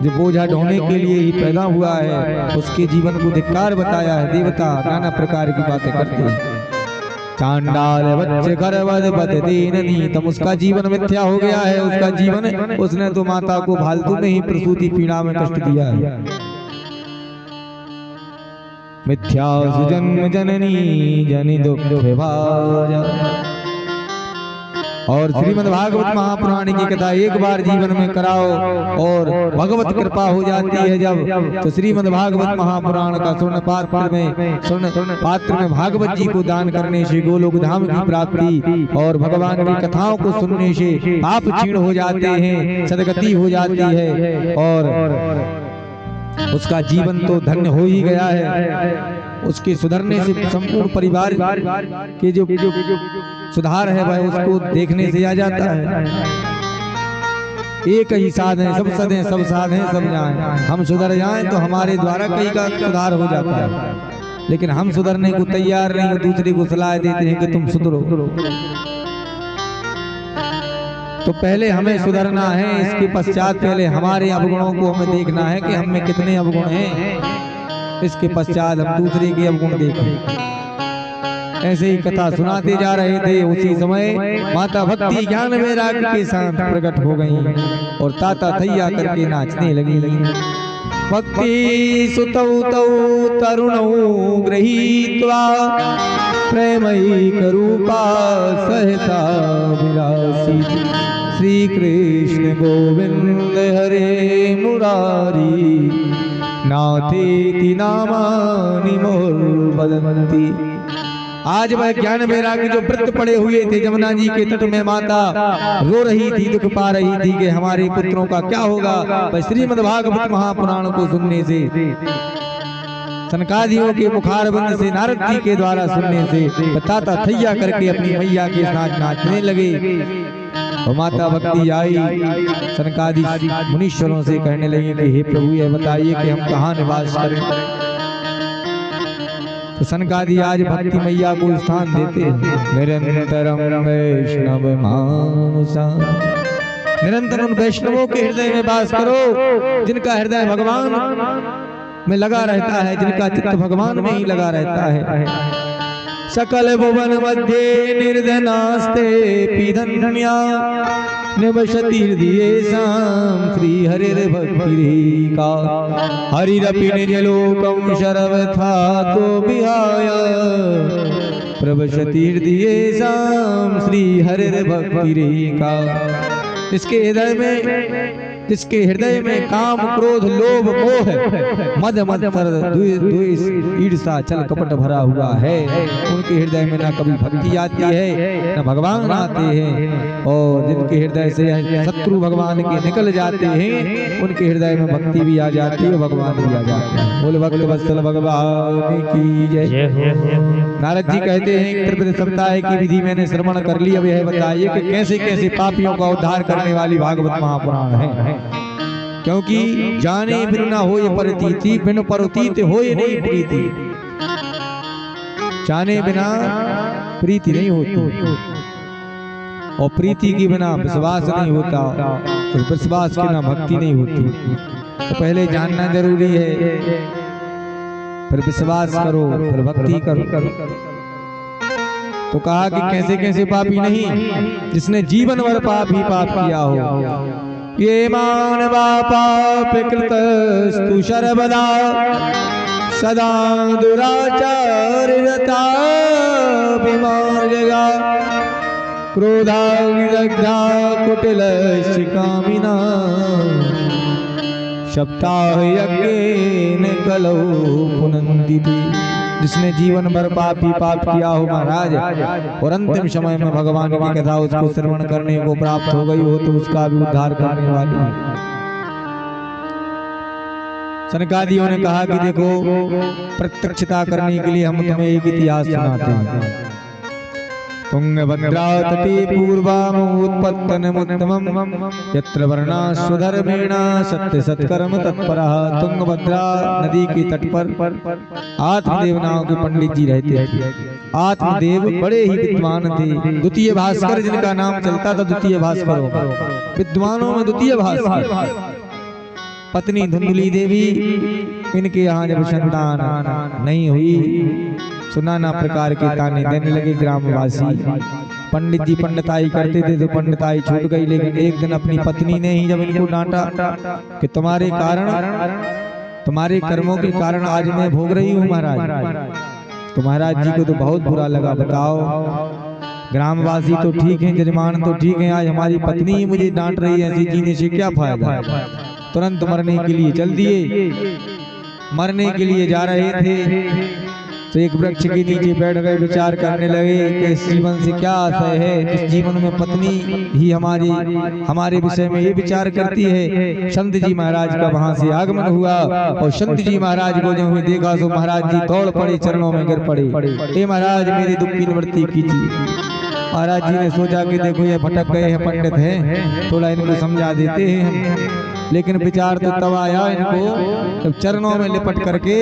जो बोझा ढोने के लिए ही पैदा हुआ है, उसके जीवन को धिक्कार बताया है। देवता नाना प्रकार की बातें करते हैं। चांडाल बच्चे करवद बत दीन नीतम, उसका जीवन मिथ्या हो गया है। उसका जीवन, उसने तो माता को फालतू में ही प्रसूति पीड़ा में कष्ट दिया है। मिथ्या सुजन्म जननी जनि दुख भाजा। और श्रीमद् भागवत महापुराण की कथा एक बार जीवन में कराओ और भगवत कृपा हो जाती है जब, तो श्रीमद् भागवत महापुराण का स्वर्ण पात्र में भागवत जी को दान करने से गोलोक धाम की प्राप्ति और भगवान की कथाओं को सुनने से पाप क्षीण हो जाते हैं, सदगति हो जाती है और उसका जीवन तो धन्य हो ही गया है। उसके सुधरने से संपूर्ण परिवार के जो सुधार है वह उसको देखने से आ जाता है। एक ही साध है, सब सद हैं, सब साध हैं, सब जाएं। हम सुधर जाएं तो हमारे द्वारा कई का सुधार हो जाता है, लेकिन हम सुधरने को तैयार नहीं, दूसरे को सलाह देते हैं कि तुम सुधरो। तो पहले हमें सुधरना है, इसके पश्चात पहले हमारे अवगुणों को हमें देखना है कि हम में कितने अवगुण हैं, इसके पश्चात हम दूसरे के अवगुण देखें। ऐसे ही कथा सुनाते जा रहे थे, उसी समय माता भक्ति ज्ञान वैराग्य के साथ प्रकट हो गई और ताता थैया करके नाचने लगी। भक्ति सुतौ तौ तरुणौ गृहीत्वा प्रेमैक रूपा सहसा विलासी। श्री कृष्ण गोविंद हरे मुरारी नाथेति नामानि मोहवदन्ति। आज वह ज्ञान वैराग्य जो व्रत पड़े हुए थे जमुना जी के तट में, माता रो रही थी, दुख पा रही थी कि हमारे पुत्रों का क्या होगा। वह श्रीमद् भागवत महापुराण को सुनने से, सनकादियों के मुखारबंद से, नारद जी के द्वारा सुनने से ताता थैया करके अपनी मैया के साथ नाचने लगे। और माता भक्ति आई सनकादि मुनीश्वरों से कहने लगी कि हे प्रभु यह बताइए कि हम कहाँ निवास करें। तो सनकादि आज भक्ति मैया को स्थान देते हैं। निरंतरम वैष्णव मानसा, निरंतर उन वैष्णवों के हृदय में वास करो जिनका हृदय भगवान में लगा रहता है, जिनका चित्त भगवान में ही लगा रहता है। सकल भुवन मध्ये निर्धनास्ते पिधन्या निवसति हृदयेषां श्री हरिर्भक्तिरेका। हरिरपि निजलोकं सर्वथा तो विहाय प्रवसति हृदयेषां श्री हरिर्भक्तिरेका। जिसके हृदय में काम क्रोध लोभ मोह मद मत्सर द्वेष ईर्षा छल कपट भरा हुआ है, उनके हृदय में ना कभी भक्ति आती है न भगवान आते हैं। और जिनके हृदय से शत्रु भगवान के निकल जाते हैं उनके हृदय में भक्ति भी आ जाती है, भगवान भी आ जाते हैं। बोल भक्त वत्सल भगवान की जय। नारद जी कहते हैं त्रिविध सप्ताह की विधि मैंने श्रवण कर ली, अब यह बताइए कि कैसे कैसे पापियों का उद्धार करने वाली भागवत महापुराण है। क्योंकि जाने बिनु ना होए परतीति, बिनु परतीत होए नहीं प्रीति। जाने बिना प्रीति नहीं होती और प्रीति के बिना विश्वास नहीं होता और विश्वास के बिना भक्ति नहीं होती। तो पहले जानना जरूरी है, फिर विश्वास करो, फिर भक्ति करो। तो कहा कि कैसे कैसे पापी नहीं, जिसने जीवन भर पाप ही पाप किया हो। ये मानवा पाप कृतस्तु सर्वदा सदा दुराचार रता विमार्गा। क्रोधाग्निदग्धा कुटिलस्य कामिना सप्ताह यज्ञेन कलौ पुनन्ति। जिसने जीवन भर पाप ही पाप किया हो महाराज, और अंतिम समय में भगवान की कथा उसको श्रवण करने को प्राप्त हो गई हो, तो उसका भी उद्धार करने वाली है। सनकादियों ने कहा कि देखो प्रत्यक्षता करने के लिए हम तुम्हें एक इतिहास सुनाते हैं। तुंगभद्रा तटे पूर्वामुत्पत्तनमुत्तमम् यत्र वर्णाश्वधर्मेण सत्य सत्कर्म तत्परः। तुंगभद्रा नदी के तट पर आत्मदेव नाम के पंडित जी रहते थे। आत्मदेव बड़े ही विद्वान थे, द्वितीय भास्कर जिनका नाम चलता था, द्वितीय भास्कर होगा विद्वानों में द्वितीय भास्कर। पत्नी धुंधुली देवी, इनके यहाँ जब संतान नहीं हुई, सुनाना प्रकार के ताने देने लगे ग्रामवासी। पंडित जी पंडिताई करते थे तो पंडिताई छूट गई, लेकिन एक दिन अपनी पत्नी ने ही जब इनको डांटा कि तुम्हारे कारण तुम्हारे कर्मों के कारण आज मैं भोग रही हूँ महाराज। तो महाराज जी को तो बहुत बुरा लगा। बताओ, ग्रामवासी तो ठीक है, जजमान तो ठीक है, आज हमारी पत्नी ही मुझे डांट रही है, ऐसी जीने से क्या फायदा। तुरंत मरने के लिए चल दिए। मरने के लिए जा रहे थे तो एक वृक्ष के नीचे बैठ गए, विचार करने लगे कि इस जीवन से क्या आशय है। इस जीवन में पत्नी ही हमारे विषय में ये विचार करती है। संत जी महाराज का वहां से आगमन हुआ और संत जी महाराज को जब देखा तो महाराज जी दौड़ पड़े, चरणों में गिर पड़े। हे महाराज, मेरे दुख की निवृत्ति कीजिए। महाराज जी ने सोचा कि देखो ये भटक गए हैं, पंडित हैं, थोड़ा इनको समझा देते हैं हम। लेकिन विचार तो तब आया इनको जब चरणों में लिपट करके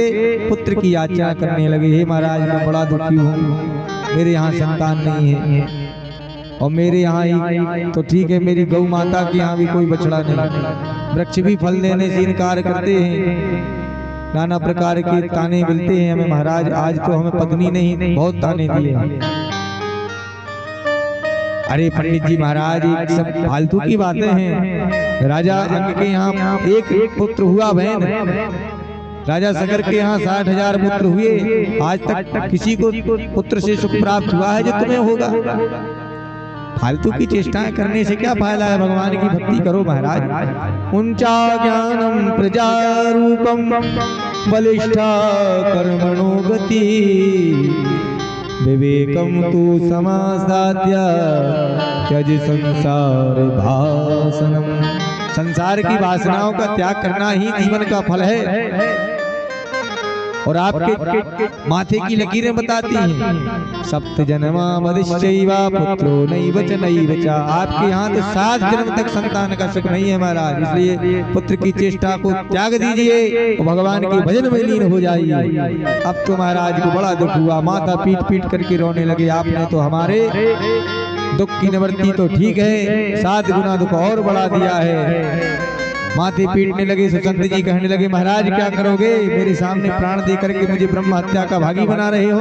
पुत्र की याचना करने लगे। हे महाराज, मैं बड़ा दुखी हूँ, मेरे यहाँ संतान नहीं है और मेरे यहाँ ही तो ठीक है, मेरी गौ माता के यहाँ भी कोई बछड़ा नहीं। वृक्ष भी फल देने से इनकार करते हैं, नाना प्रकार के ताने मिलते हैं हमें महाराज। आज तो हमें पत्नी नहीं, बहुत ताने दिए हैं। अरे पंडित जी महाराज, एक सब फालतू की बातें हैं। राजा अंग के यहाँ एक पुत्र हुआ बहन, राजा सगर के यहाँ 60,000 पुत्र हुए, आज तक किसी को पुत्र से सुख प्राप्त हुआ है जो तुम्हें होगा। फालतू की चेष्टाएं करने से क्या फायदा है। भगवान की भक्ति करो महाराज। उंचा ज्ञानम प्रजा रूपम बलिष्ठा कर्मणो गति विवेकम तु समासाद्य त्यज संसार भासनम। संसार की वासनाओं का त्याग करना ही जीवन का फल है। और आपके माथे की लकीरें बताती हैं, सप्त जन्मा मदिश्चैवा पुत्रो नैव च नैव च। आपके यहाँ तो 7 जन्म तक संतान का सुख नहीं है महाराज, इसलिए पुत्र की चेष्टा को त्याग दीजिए और भगवान के भजन में लीन हो जाइए। अब तो महाराज को बड़ा दुख हुआ, माता पीट पीट करके रोने लगे। आपने तो हमारे दुख की निवृत्ति तो ठीक है, 7 गुना दुख और बढ़ा दिया है। माथे पीटने लगे। संत जी कहने लगे, महाराज क्या करोगे, मेरे सामने प्राण दे करके मुझे ब्रह्म हत्या का भागी बना रहे हो।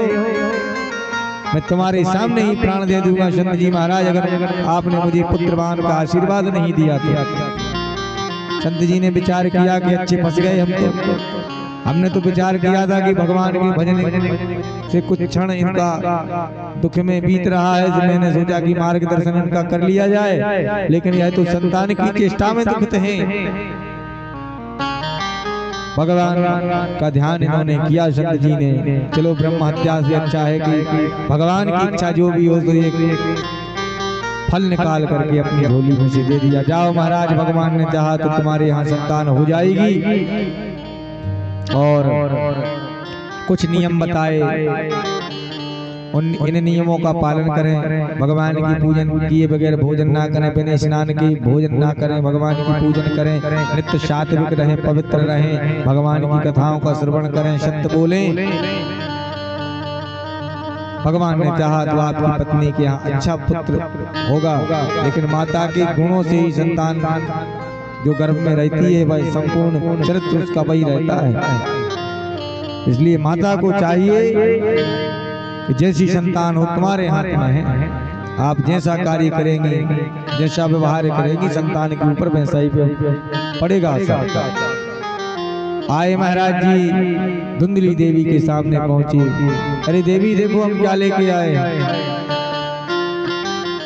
मैं तुम्हारे सामने ही प्राण दे दूंगा संत जी महाराज, अगर आपने मुझे पुत्रवान का आशीर्वाद नहीं दिया तो। संत जी ने विचार किया कि अच्छे फंस गए हम तो। हमने तो विचार किया था कि भगवान के भजन से कुछ क्षण इनका दुख में बीत रहा है, तो मैंने सोचा कि मार्गदर्शन इनका कर लिया जाए, लेकिन यह तो संतान की चेष्टा में दुखित हैं। भगवान का ध्यान इन्होंने किया संत जी ने। चलो ब्रह्म हत्या से अच्छा है कि भगवान की इच्छा जो भी हो तो एक फल निकाल करके अपनी झोली में से दे दिया। जाओ महाराज, भगवान ने चाहा तो तुम्हारे यहाँ संतान हो जाएगी। और कुछ नियम बताए, इन नियमों का पालन करें। भगवान की पूजन किए बगैर भोजन ना करें, बिना स्नान के भोजन ना करें, भगवान की पूजन करें, नित्य सात्विक रहें, पवित्र रहें, भगवान की कथाओं का श्रवण करें, सत्य बोलें। भगवान ने चाहा तो आपकी पत्नी के यहाँ अच्छा पुत्र होगा, लेकिन माता के गुणों से ही संतान जो गर्भ में रहती है वह संपूर्ण चरित्र उसका वही रहता है। इसलिए माता को चाहिए कि जैसी संतान हो तुम्हारे हाथ में है, आप जैसा कार्य करेंगे, जैसा व्यवहार करेंगी, संतान के ऊपर वैसा ही पड़ेगा असर। आए महाराज जी धुंधली देवी के सामने पहुंचे। अरे देवी देखो हम क्या लेके आए।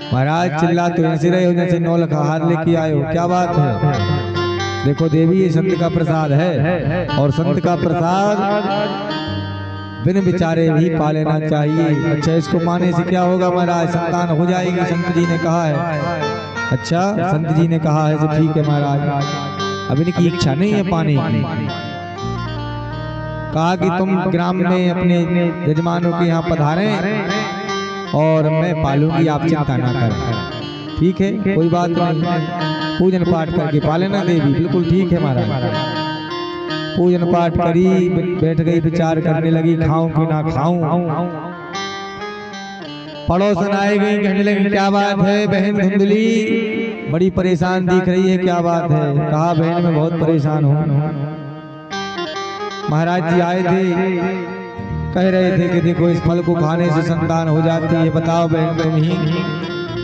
महाराज चिल्ला तो ऐसे रहे हो जैसे 9 लाख हार लेके आए हो, क्या बात है। देखो देवी, ये संत का प्रसाद है और संत का प्रसाद बिन विचारे भी पा लेना चाहिए। अच्छा, इसको पाने से क्या होगा महाराज, संतान हो जाएगी, संत जी ने कहा है। अच्छा, संत जी ने कहा है तो ठीक है महाराज, अब इनकी इच्छा नहीं है पाने की। कहा कि तुम ग्राम में अपने यजमानों के यहाँ पधारें और मैं पालूंगी, आप चिंता ना करें। ठीक है, कोई बात नहीं, पूजन पाठ करके पालेना देवी। बिल्कुल ठीक है महाराज। पूजन पाठ करी, बैठ गई, विचार करने लगी, खाऊं कि ना खाऊं। पड़ोसन आए गई, कहने लगी क्या बात है बहन धुंधली, बड़ी परेशान दिख रही है, क्या बात है। कहा बहन मैं बहुत परेशान हूँ। महाराज जी आए थे, कह रहे थे कि देखो इस फल को खाने से संतान हो जाती है। बताओ बहन तुम ही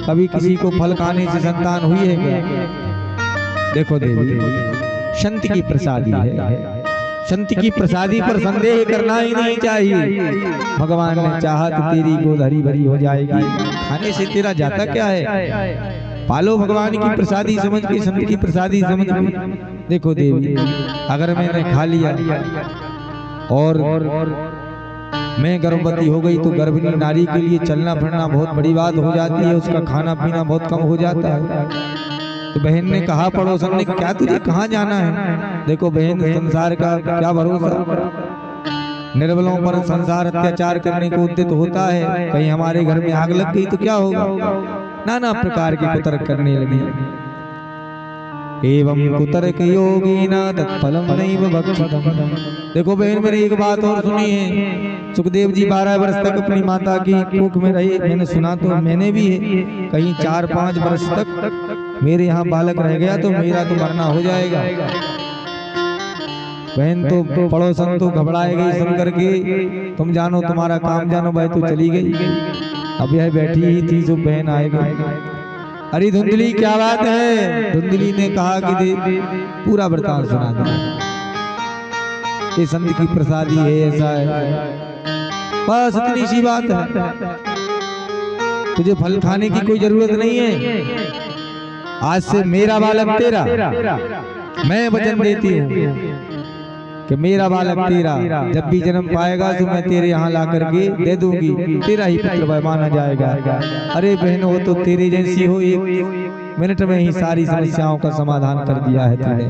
कभी किसी को फल खाने से संतान हुई है क्या? देखो देवी, संत की प्रसादी है, संत की प्रसादी पर संदेह करना ही नहीं चाहिए। भगवान ने चाहा तो तेरी गोद हरी भरी हो जाएगी, खाने से तेरा जाता क्या है। पालो भगवान की प्रसादी समझ के, संत की प्रसादी समझ के। देखो देवी, अगर मैंने खा लिया और मैं गर्भवती हो गई तो गर्भिणी नारी के लिए चलना फिरना बहुत बड़ी बात हो जाती है, उसका खाना पीना बहुत कम हो जाता है। तो बहन ने कहा पड़ोसन ने, क्या तुझे कहाँ जाना है। देखो बहन, संसार का क्या भरोसा, निर्बलों पर संसार अत्याचार करने को उद्यत होता है, कहीं हमारे घर में आग लग गई तो क्या होगा। नाना प्रकार के कुतर्क करने लगी। एवं कुतर्क योगिना तत्फलम नैव भक्षितम्। देखो बहन, मेरी एक बात और सुनी है। सुखदेव जी 12 वर्ष तक अपनी माता की कोख में रहे, मैंने सुना तो मैंने भी है, कहीं 4-5 वर्ष तक मेरे यहाँ बालक रह गया तो मेरा तो मरना हो जाएगा। बहन तो पड़ोसन तो घबराए गई सुन करके, तुम जानो तुम्हारा काम जानो, भाई तो चली गई। अब यह बैठी ही थी तो बहन आए गई। अरे धुंधली क्या बात है। धुंधली ने कहा कि दे पूरा वृतांत सुना दे, ये संत की प्रसादी है, ऐसा है, बस इतनी सी बात है, तुझे फल खाने की कोई जरूरत नहीं है। आज से मेरा बालक तेरा, मैं वचन देती हूँ कि मेरा बालक तेरा जब भी जन्म पाएगा तो मैं तेरे यहाँ ला करके दे दूंगी, तेरा ही पुत्र माना जाएगा। अरे बहन, हो तो तेरे जैसी हो, 1 मिनट में ही सारी समस्याओं का समाधान कर दिया है तूने।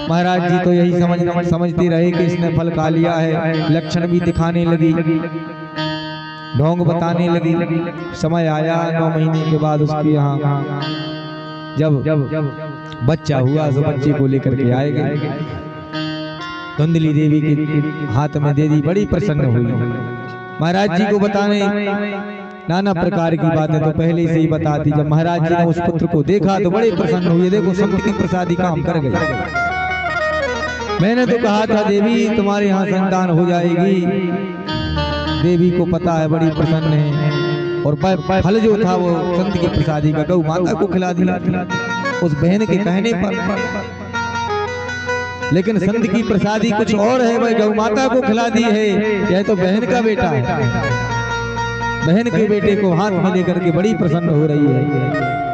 महाराज जी तो यही समझते रहे कि इसने फल खा लिया है, लक्षण भी दिखाने लगी, ढोंग बताने लगी। समय आया 9 महीने के बाद उसके यहाँ जब बच्चा हुआ तो बच्चे को लेकर के आए गए, धुंधली देवी के हाथ में दे दी, बड़ी प्रसन्न हुई। महाराज जी को बताने नाना प्रकार की बातें तो पहले से ही बताती। जब महाराज जी ने उस पुत्र को देखा तो बड़े प्रसन्न हुए। देखो संत की प्रसादी काम कर गई। मैंने तो कहा था देवी तुम्हारे यहाँ संतान हो जाएगी। देवी को पता है, बड़ी प्रसन्न है, और फल जो था वो संत की प्रसादी का गौ माता को खिला दिया उस बहन के कहने पर। लेकिन संत की प्रसादी कुछ और है, वह गौ माता को खिला दी है। यह तो बहन का बेटा है। बहन के बेटे को हाथ में लेकर के बड़ी प्रसन्न हो रही है।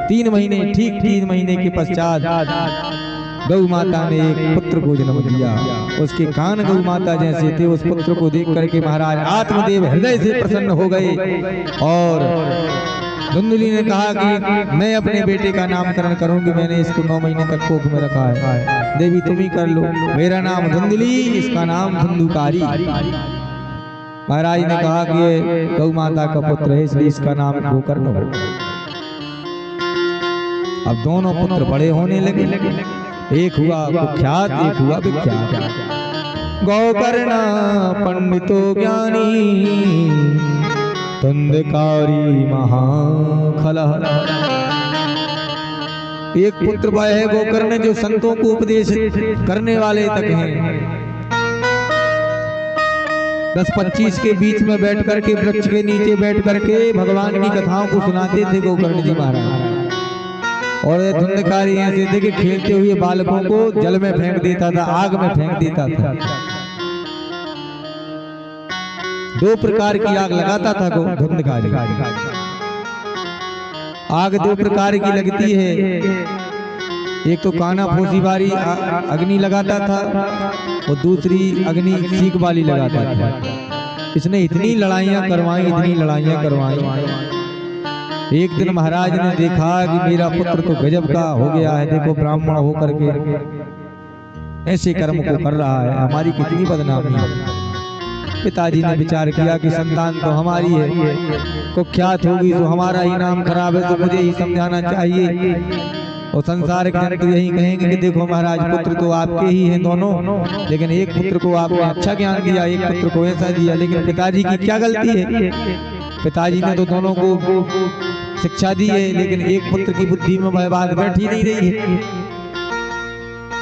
3 महीने, ठीक 3 महीने के पश्चात गौ माता ने एक पुत्र को जन्म दिया। उसके कान गौ माता जैसे थे। उस पुत्र को देख करके महाराज आत्मदेव हृदय से प्रसन्न हो गए और धुंधली ने कहा कि मैं अपने बेटे का नामकरण करूंगी। मैंने इसको 9 महीने तक कोख में रखा है, देवी तुम ही कर लो। मेरा नाम धुंधली, इसका नाम धुंधुकारी। महाराज ने कहा कि गौ माता का पुत्र है इसलिए इसका नाम गोकर्ण हो। अब दोनों पुत्र बड़े होने लगे। एक हुआ कुख्यात, एक हुआ विख्यात। गोकर्ण पंडितो ज्ञानी, धुंधकारी महाखलः। एक पुत्र वह है गोकर्ण जो संतों को उपदेश करने वाले तक हैं। 10-25 के बीच में बैठ करके, वृक्ष के नीचे बैठ करके भगवान की कथाओं को सुनाते थे गोकर्ण जी महाराज। और धुंधकारी ऐसे थे कि खेलते हुए बालकों को जल में फेंक देता था, आग में फेंक देता था। 2 प्रकार की आग लगाता था धुंधकारी। आग 2 प्रकार की लगती है, एक तो काना फूसी वाली अग्नि लगाता था और दूसरी अग्नि सीख वाली लगाता था। इसने इतनी लड़ाइयां करवाई, इतनी लड़ाइयां करवाई। एक दिन महाराज ने देखा कि मेरा पुत्र तो गजब का हो गया है, देखो ब्राह्मण होकर के ऐसे कर्म को कर रहा है, हमारी कितनी बदनामी है। पिताजी ने विचार किया कि संतान तो हमारी है, कुख्यात होगी तो हमारा ही नाम खराब है, तो मुझे ही समझाना चाहिए। और संसार के जन तो यही कहेंगे कि देखो महाराज पुत्र तो आपके ही हैं दोनों, लेकिन एक पुत्र को आपने अच्छा ज्ञान दिया, एक पुत्र को ऐसा दिया। लेकिन पिताजी की क्या गलती है? पिताजी ने तो दोनों को शिक्षा दी है, लेकिन एक पुत्र की बुद्धि में वह बात बैठी नहीं रही है।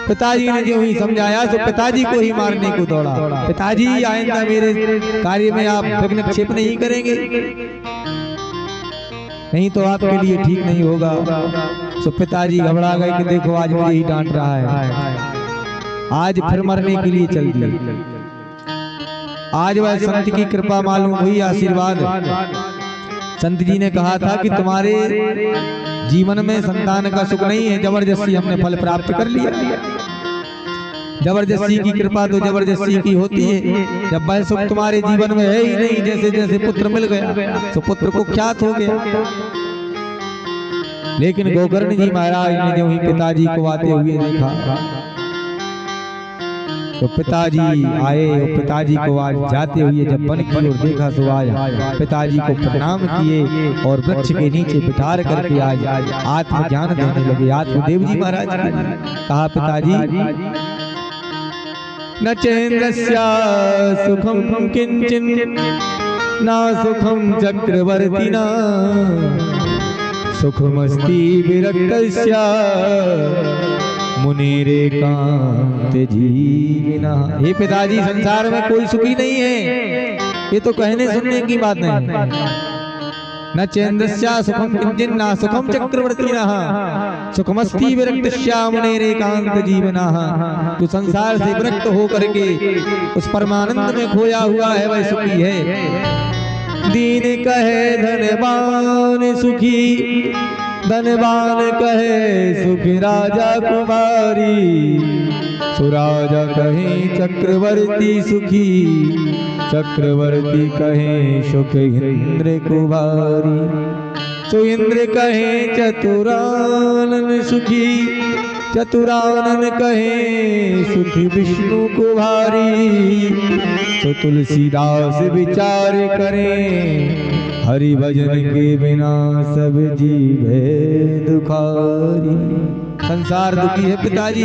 पिताजी ने जो ही समझाया तो पिताजी को ही मारने को दौड़ा। पिताजी आइंदा मेरे कार्य में आप विघ्नक्षेप नहीं करेंगे, नहीं तो आपके लिए ठीक नहीं होगा। तो पिताजी घबरा गए कि देखो आज मुझे ही डांट रहा है। आज फिर मरने के लिए चल दिए। आज वह संत की कृपा मालूम हुई, आशीर्वाद। संत जी ने कहा था कि तुम्हारे जीवन में संतान का सुख नहीं है, जबरदस्ती हमने फल प्राप्त कर लिया। जबरदस्ती की कृपा तो जबरदस्ती की होती है। जब वह सुख तुम्हारे जीवन में है ही नहीं, जैसे जैसे पुत्र मिल गया तो पुत्र को ख्यात हो गया। लेकिन गोकर्ण जी महाराज ने जो ही पिताजी को आते हुए देखा तो पिताजी आए और पिताजी को आज जाते हुए जब वन की ओर देखा तो आज पिताजी को प्रणाम किए और वृक्ष के नीचे बिठार करके आज आत्मज्ञान देने लगे। आत्मदेव जी महाराज कहा, पिताजी न चेन्द्रस्या सुखम किंचिन ना सुखम चक्रवर्तिना सुखमस्ति विरक्तस्या मुनिरेकांत जीविना। हे पिताजी, संसार में कोई सुखी नहीं है, ये तो कहने सुनने की बात नहीं। न चेन्द्रस्या सुखम किंचिन ना सुखम चक्रवर्तिनः सुखमस्ति विरक्तस्या मुनिरेकांत जीविना। तो संसार से विरक्त होकर के उस परमानंद में खोया हुआ है, वह सुखी है। दीन कहे धनवान सुखी, धनवान कहे सुखी राजा कुमारी, सुराजा कहे चक्रवर्ती सुखी, चक्रवर्ती कहे सुख इंद्र कुमारी, तो इंद्र कहे चतुरानन सुखी, चतुरानन कहे सुखी विष्णु कुमारी, तो तुलसीदास विचार करें हरि भजन के बिना सब जीव है दुखारी। संसार दुखी है पिताजी।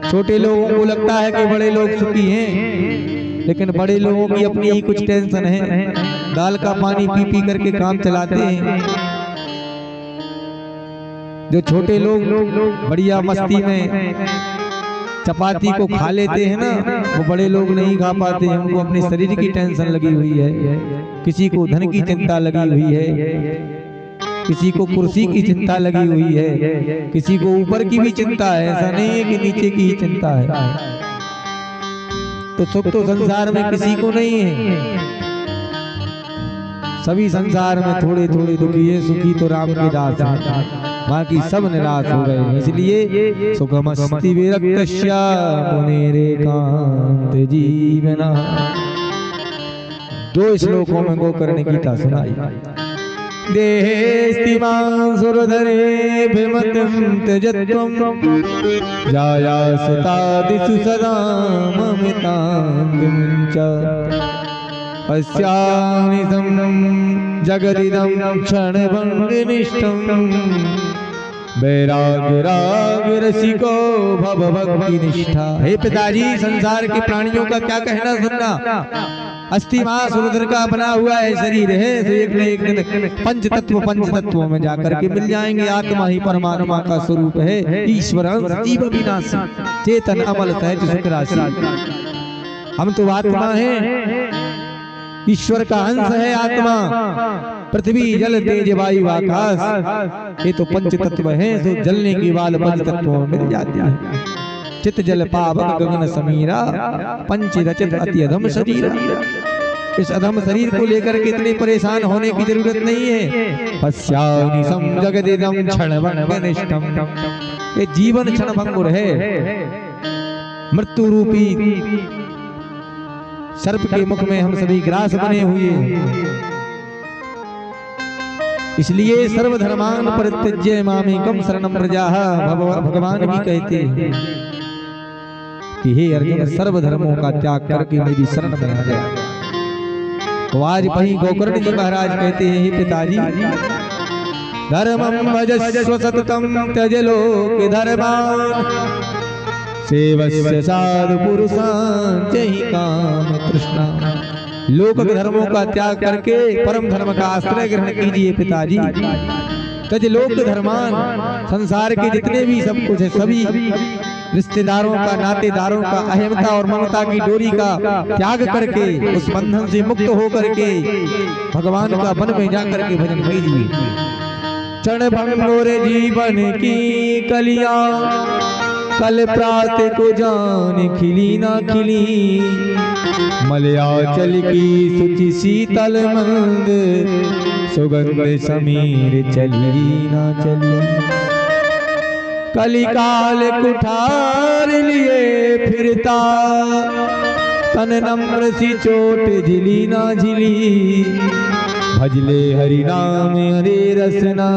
छोटे लोगों को लगता है कि बड़े लोग सुखी हैं, लेकिन बड़े लोगों की अपनी ही कुछ टेंशन है। दाल का पानी पी पी करके काम चलाते हैं। जो छोटे लोग बढ़िया मस्ती में चपाती को खा लेते हैं ना, वो बड़े लोग नहीं खा पाते हैं। उनको अपने शरीर की टेंशन लगी हुई है, किसी को धन की चिंता लगी हुई है, किसी को कुर्सी की चिंता लगी हुई है, किसी को ऊपर की भी चिंता है। ऐसा नहीं है कि नीचे की ही चिंता है। तो सुख तो संसार में किसी को नहीं है। सभी संसार में थोड़े थोड़े दुखी है। सुखी तो राम के दास हैं, बाकी सब निराश हो गए। इसलिए सुखमस्ति विरक्तस्या मुनिरेकांत जीवना। 2 श्लोकों में गोकर्ण गीता सुनाई। देहेस्तिमां सुरधरे विमतं त्यजत्वं जाया सुतादिषु सदा ममितां विमुञ्च अस्यानिदं जगदिदं क्षणभङ्गनिष्ठं वैराग्य राग रसिको भव भक्ति निष्ठा। हे पिताजी, संसार के प्राणियों का क्या कहना सुनना। अस्थिमा सुरधर का बना हुआ है शरीर है, तो एक न एक दिन पंच तत्वों में जाकर के मिल जाएंगे। आत्मा ही परमात्मा का स्वरूप है। ईश्वर जीव विनाशी चेतन अमल सहज सुख राशि। हम तो आत्मा है, ईश्वर का अंश है आत्मा। पृथ्वी जल तेज वायु आकाश, ये तो पंच तत्व है। तो जलने के बाद पंच तत्वों में मिल जाते हैं। चित जल पावक गगन समीरा, पंच रचित अति अधम शरीर। इस अधम शरीर को लेकर के इतने परेशान होने की जरूरत नहीं है। पश्यामि सम जगदिदं क्षणभङ्गनिष्ठं, ये जीवन क्षणभंगुर है। मृत्यु रूपी सर्प के मुख में हम सभी ग्रास बने हुए। इसलिए सर्वधर्मान परित्यज्य मामेकं शरणं व्रजाः। भगवान भी कहते हैं कि हे अर्जुन, सर्वधर्मों का त्याग करके मेरी शरण में आ जा। तो आज वही गोकर्ण जी महाराज कहते हैं, हे पिताजी, धर्मं भजस्व सततं त्यज लोक धर्मान् सेवस्य साधु पुरुषान् जहि काम तृष्णा। लोक धर्मों का त्याग करके परम धर्म का आश्रय ग्रहण कीजिए पिताजी। तज लोक धर्मान, संसार के जितने भी सब कुछ है, सभी रिश्तेदारों का, नातेदारों का, अहमता और ममता की डोरी का त्याग करके उस बंधन से मुक्त होकर के भगवान का वन में जाकर के भजन कीजिए। क्षण भंगुर जीवन की कलियां कल प्रात को जान खिली ना खिली, मलयाचल की सुचि शीतल मंद, सुगंध समीर चली ना चली। कलिकाल कुठार लिए फिरता, तन नम्र सी चोट झिली ना झिली, भजले हरि नाम हरे रसना,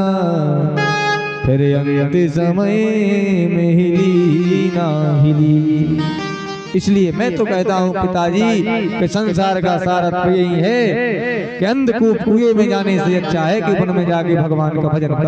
फिर अंत समय में हिली ना हिली। इसलिए मैं तो कहता हूँ पिताजी कि संसार का सारत्व यही है कि अंधकूप कुएं में जाने से अच्छा है कि वन में जाके भगवान का भजन कर